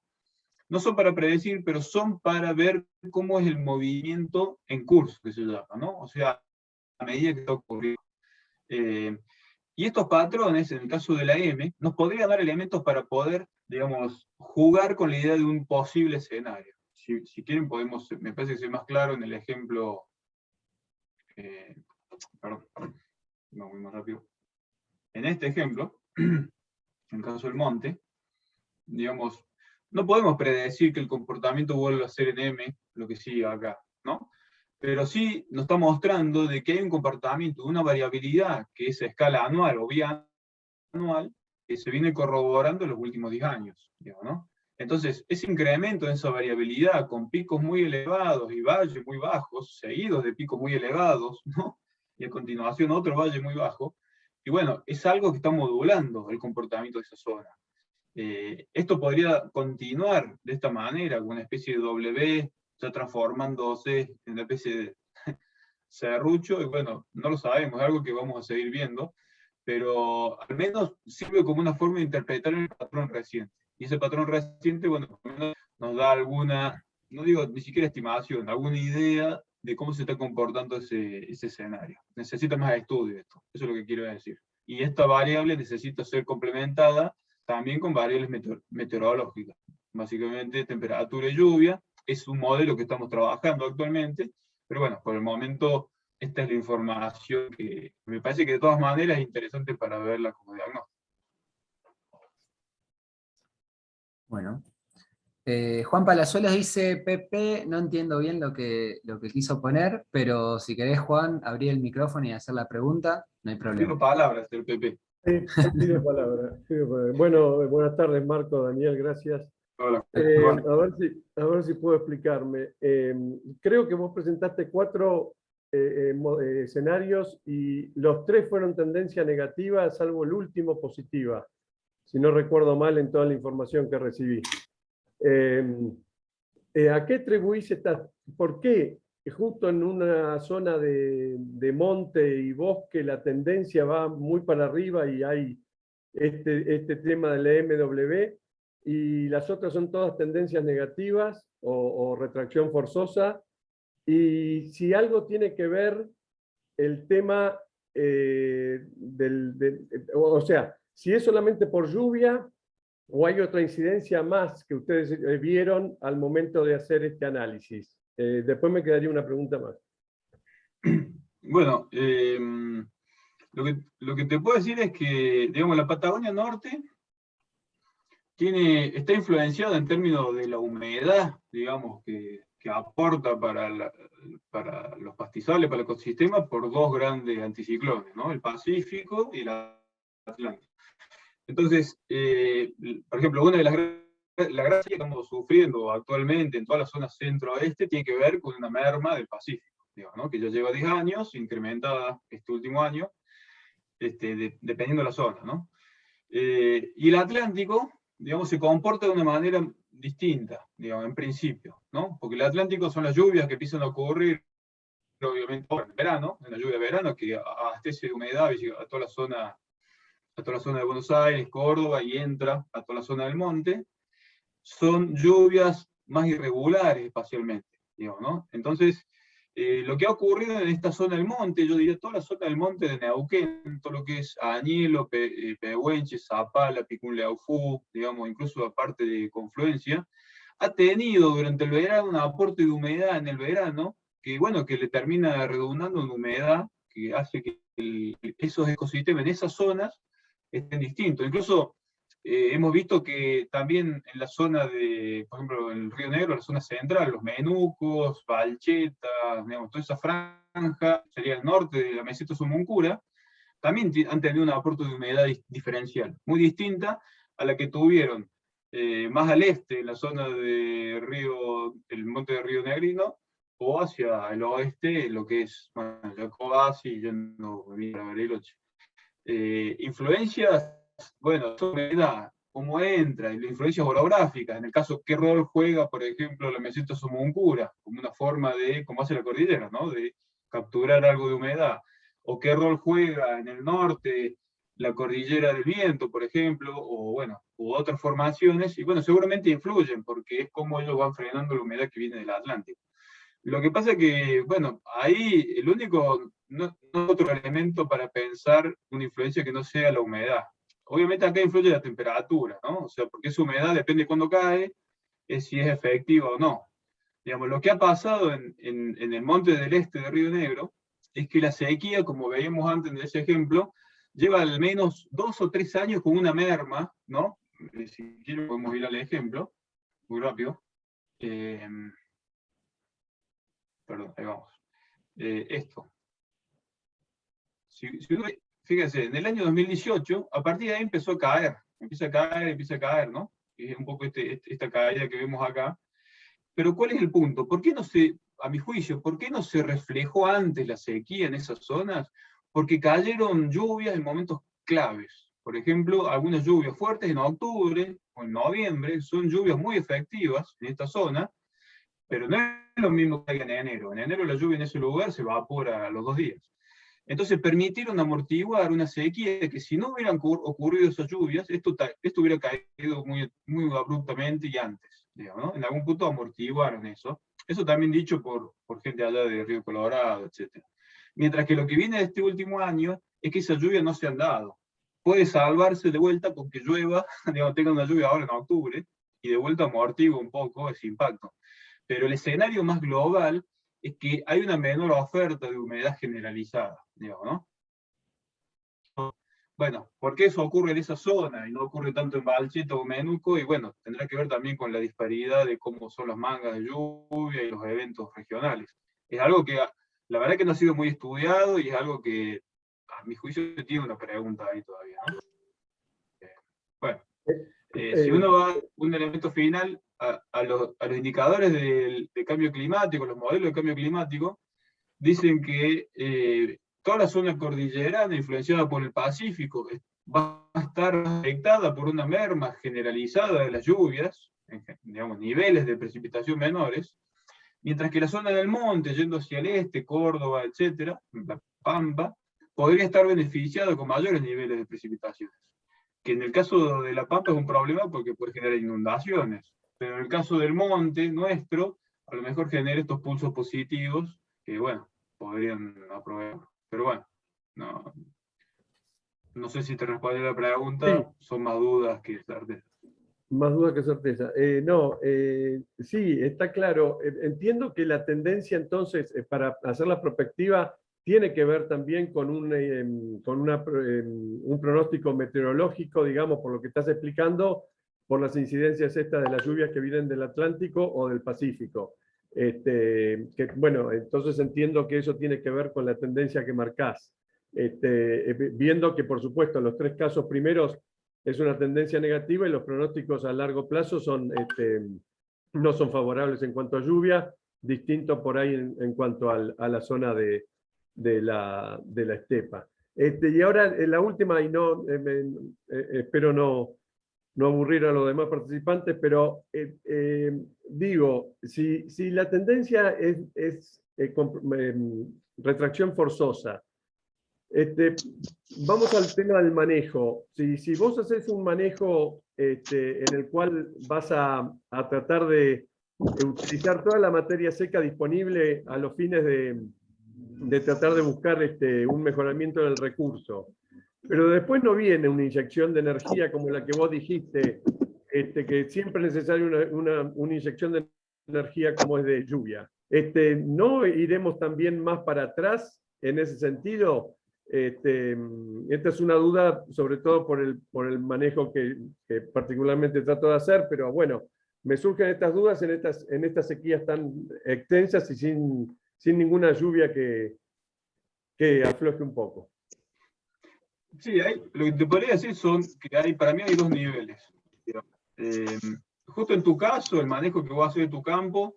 no son para predecir, pero son para ver cómo es el movimiento en curso, que se llama, ¿no? O sea, a medida que está ocurriendo. Y estos patrones, en el caso de la M, nos podrían dar elementos para poder, digamos, jugar con la idea de un posible escenario. Si quieren podemos, me parece que soy más claro en el ejemplo, perdón, no voy más rápido. En este ejemplo, en el caso del monte, digamos, no podemos predecir que el comportamiento vuelva a ser en M lo que sigue acá, ¿no? Pero sí nos está mostrando de que hay un comportamiento, una variabilidad que es a escala anual o bianual, que se viene corroborando en los últimos 10 años, digamos, ¿no? Entonces, ese incremento en esa variabilidad, con picos muy elevados y valles muy bajos, seguidos de picos muy elevados, ¿no? Y a continuación otro valle muy bajo, y bueno, es algo que está modulando el comportamiento de esa zona. Esto podría continuar de esta manera, con una especie de W, ya transformándose en una especie de serrucho, y bueno, no lo sabemos, es algo que vamos a seguir viendo, pero al menos sirve como una forma de interpretar el patrón reciente. Y ese patrón reciente, bueno, por lo menos nos da alguna, no digo ni siquiera estimación, alguna idea de cómo se está comportando ese escenario. Necesita más estudio esto, eso es lo que quiero decir. Y esta variable necesita ser complementada también con variables meteorológicas. Básicamente temperatura y lluvia, es un modelo que estamos trabajando actualmente, pero bueno, por el momento esta es la información que me parece que de todas maneras es interesante para verla como diagnóstico. Bueno. Juan Palazuelos dice, Pepe, no entiendo bien lo que quiso poner, pero si querés, Juan, abrir el micrófono y hacer la pregunta, no hay problema. Pido palabras del PP. Sí, pido palabra. Bueno, buenas tardes, Marco, Daniel, gracias. Hola. A ver si puedo explicarme. Creo que vos presentaste 4 escenarios y los 3 fueron tendencia negativa, salvo el último positiva, si no recuerdo mal en toda la información que recibí. ¿A qué atribuís por qué justo en una zona de monte y bosque la tendencia va muy para arriba y hay este tema de la MW y las otras son todas tendencias negativas o retracción forzosa? Y si algo tiene que ver el tema o sea, si es solamente por lluvia o hay otra incidencia más que ustedes vieron al momento de hacer este análisis. Después me quedaría una pregunta más. Bueno, lo que te puedo decir es que, digamos, la Patagonia Norte está influenciada en términos de la humedad, digamos, que aporta para los pastizales, para el ecosistema, por 2 grandes anticiclones, ¿no? El Pacífico y el Atlántico. Entonces, por ejemplo, una de la gracia que estamos sufriendo actualmente en toda la zona centro-oeste tiene que ver con una merma del Pacífico, digamos, ¿no? Que ya lleva 10 años, incrementada este último año, dependiendo de la zona, ¿no? Y el Atlántico, digamos, se comporta de una manera distinta, digamos, en principio, ¿no? Porque el Atlántico son las lluvias que empiezan a ocurrir, obviamente, en verano, en la lluvia de verano, que abastece de humedad a toda la zona de Buenos Aires, Córdoba, y entra a toda la zona del monte. Son lluvias más irregulares espacialmente, digamos, ¿no? Entonces, lo que ha ocurrido en esta zona del monte, yo diría toda la zona del monte de Neuquén, todo lo que es Añelo, Pehuenche, Zapala, Picunleufú, digamos, incluso la parte de confluencia, ha tenido durante el verano un aporte de humedad en el verano bueno, que le termina redundando en humedad, que hace que esos ecosistemas en esas zonas estén distintos. Incluso hemos visto que también en la zona de, por ejemplo, en el Río Negro, la zona central, los Menucos, Valcheta, digamos, toda esa franja, sería el norte de la meseta Sumuncura, también han tenido un aporte de humedad diferencial, muy distinta a la que tuvieron más al este, en la zona de el monte de Río Negrino, o hacia el oeste, lo que es, bueno, Jacobasi, yendo a Bariloche. Influencias, bueno, humedad, cómo entra, y la influencia orográfica, en el caso, qué rol juega, por ejemplo, la meseta Sumuncura, como una forma de, como hace la cordillera, ¿no? De capturar algo de humedad, o qué rol juega en el norte la cordillera del viento, por ejemplo, o bueno, u otras formaciones, y bueno, seguramente influyen, porque es como ellos van frenando la humedad que viene del Atlántico. Lo que pasa es que, bueno, ahí el único, no otro elemento para pensar una influencia que no sea la humedad. Obviamente acá influye la temperatura, ¿no? O sea, porque esa humedad depende de cuándo cae, es si es efectiva o no. Digamos, lo que ha pasado en el monte del este de Río Negro es que la sequía, como veíamos antes en ese ejemplo, lleva al menos 2 o 3 años con una merma, ¿no? Si quiero podemos ir al ejemplo, muy rápido. Perdón, ahí vamos. Esto. Fíjense, en el año 2018, a partir de ahí empezó a caer, empieza a caer, ¿no? Es un poco esta caída que vemos acá. Pero ¿cuál es el punto? ¿Por qué no a mi juicio, por qué no se reflejó antes la sequía en esas zonas? Porque cayeron lluvias en momentos claves. Por ejemplo, algunas lluvias fuertes en octubre o en noviembre son lluvias muy efectivas en esta zona, pero no es lo mismo que en enero. En enero la lluvia en ese lugar se evapora a los 2 días. Entonces permitieron amortiguar una sequía que si no hubieran ocurrido esas lluvias, esto hubiera caído muy, muy abruptamente y antes, digamos, ¿no? En algún punto amortiguaron eso. Eso también dicho por gente allá de Río Colorado, etc. Mientras que lo que viene de este último año es que esas lluvias no se han dado. Puede salvarse de vuelta con que llueva, digamos, tenga una lluvia ahora en octubre, y de vuelta amortigua un poco ese impacto. Pero el escenario más global es que hay una menor oferta de humedad generalizada, digamos, ¿no? Bueno, ¿por qué eso ocurre en esa zona y no ocurre tanto en Valcheta o Menuco? Y bueno, tendrá que ver también con la disparidad de cómo son las mangas de lluvia y los eventos regionales. Es algo que la verdad que no ha sido muy estudiado y es algo que a mi juicio tiene una pregunta ahí todavía, ¿no? Bueno, si uno va a un elemento final, a los indicadores de cambio climático, los modelos de cambio climático, dicen que toda la zona cordillerana influenciada por el Pacífico va a estar afectada por una merma generalizada de las lluvias, digamos, niveles de precipitación menores, mientras que la zona del monte, yendo hacia el este, Córdoba, etcétera, la Pampa, podría estar beneficiada con mayores niveles de precipitaciones. Que en el caso de la Pampa es un problema porque puede generar inundaciones, pero en el caso del monte nuestro, a lo mejor genera estos pulsos positivos que, bueno, podrían aprovechar. Pero bueno, no sé si te respondí la pregunta, sí. Son más dudas que certeza. Más dudas que certeza. Sí, está claro. Entiendo que la tendencia entonces, para hacer la prospectiva, tiene que ver también con un pronóstico meteorológico, digamos, por lo que estás explicando, por las incidencias estas de las lluvias que vienen del Atlántico o del Pacífico. Bueno, entonces entiendo que eso tiene que ver con la tendencia que marcás. Viendo que, por supuesto, en los 3 casos primeros es una tendencia negativa y los pronósticos a largo plazo no son favorables en cuanto a lluvia, distinto por ahí en cuanto a la zona de la estepa. Y ahora la última, y espero no aburrir a los demás participantes, pero digo, si la tendencia es retracción forzosa, vamos al tema del manejo. Si vos haces un manejo en el cual vas a tratar de utilizar toda la materia seca disponible a los fines de tratar de buscar un mejoramiento del recurso, pero después no viene una inyección de energía como la que vos dijiste, que siempre es necesaria una inyección de energía como es de lluvia. ¿No iremos también más para atrás en ese sentido? Esta es una duda, sobre todo por el manejo que particularmente trato de hacer, pero bueno, me surgen estas dudas en estas sequías tan extensas y sin ninguna lluvia que afloje un poco. Sí, lo que te podría decir son que para mí hay dos niveles. Eh, Justo en tu caso, el manejo que vos haces de tu campo,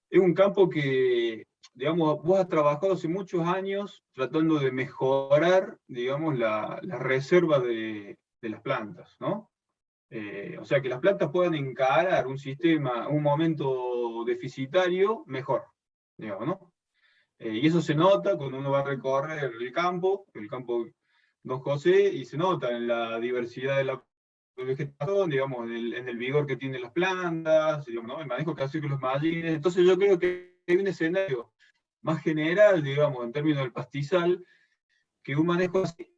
es un campo que, digamos, vos has trabajado hace muchos años tratando de mejorar, digamos, la reserva de las plantas, ¿no? O sea, que las plantas puedan encarar un sistema, un momento deficitario mejor, digamos, ¿no? Y eso se nota cuando uno va a recorrer el campo Don José, y se nota en la diversidad de la vegetación, digamos, en el vigor que tienen las plantas, digamos, ¿no? El manejo que hace con los mallines. Entonces yo creo que hay un escenario más general, digamos, en términos del pastizal, que un manejo así,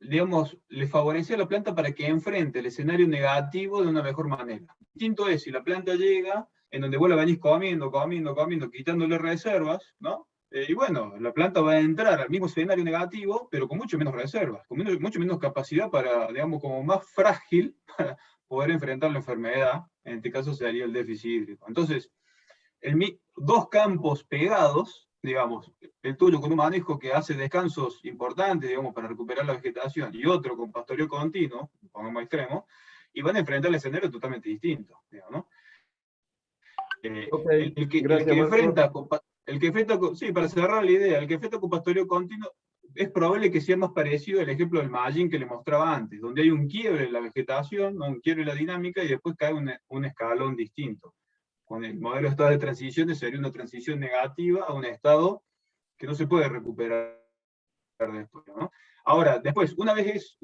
digamos, le favorece a la planta para que enfrente el escenario negativo de una mejor manera. Distinto es si la planta llega en donde vos la venís comiendo, quitándole reservas, ¿no? Y bueno, la planta va a entrar al mismo escenario negativo, pero con mucho menos reservas, con mucho menos capacidad para, digamos, como más frágil para poder enfrentar la enfermedad. En este caso sería el déficit hídrico. Entonces, dos campos pegados, digamos, el tuyo con un manejo que hace descansos importantes, digamos, para recuperar la vegetación, y otro con pastoreo continuo, pongamos extremo, y van a enfrentar el escenario totalmente distinto, digamos, ¿no? Okay, gracias, Sí, para cerrar la idea, el que enfrenta con pastoreo continuo es probable que sea más parecido al ejemplo del Magín que le mostraba antes, donde hay un quiebre en la vegetación, ¿no? Un quiebre en la dinámica, y después cae un escalón distinto. Con el modelo de estado de transición sería una transición negativa a un estado que no se puede recuperar después, ¿no? Ahora, después, una vez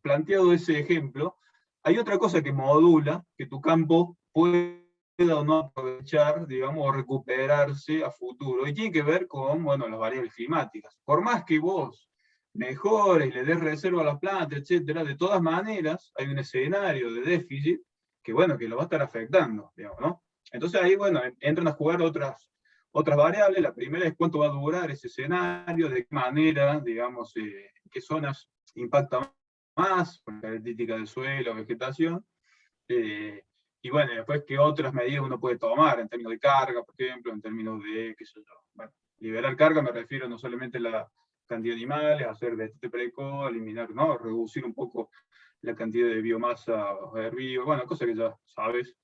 planteado ese ejemplo, hay otra cosa que modula que tu campo pueda o no aprovechar, digamos, o recuperarse a futuro, y tiene que ver con, bueno, las variables climáticas. Por más que vos mejores, le des reserva a las plantas, etcétera, de todas maneras hay un escenario de déficit que, bueno, que lo va a estar afectando, digamos, ¿no? Entonces ahí, bueno, entran a jugar otras variables. La primera es cuánto va a durar ese escenario, de qué manera, digamos, qué zonas impactan más, por características del suelo, vegetación. Eh, y bueno, después qué otras medidas uno puede tomar en términos de carga, por ejemplo, en términos de, qué sé yo. Bueno, liberar carga me refiero no solamente a la cantidad de animales, hacer destete precoz, eliminar, ¿no? Reducir un poco la cantidad de biomasa herbívora, bueno, cosas que ya sabes,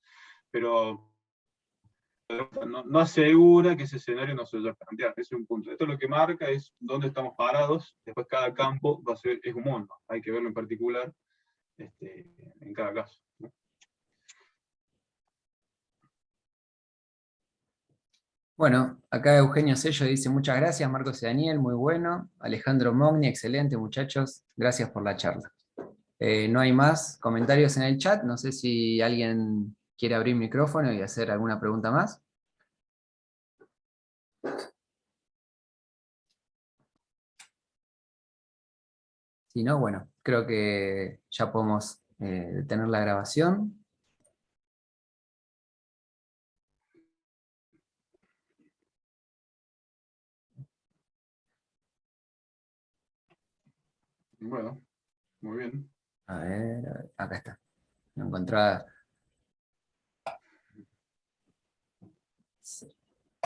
pero no asegura que ese escenario no se vaya a plantear. Ese es un punto. Esto lo que marca es dónde estamos parados. Después cada campo es un mundo. Hay que verlo en particular en cada caso, ¿no? Bueno, acá Eugenio Sello dice muchas gracias, Marcos y Daniel, muy bueno. Alejandro Mogni, excelente muchachos, gracias por la charla. No hay más comentarios en el chat, no sé si alguien quiere abrir micrófono y hacer alguna pregunta más. Si no, bueno, creo que ya podemos detener la grabación. Bueno, muy bien. A ver, acá está. Lo encontraba.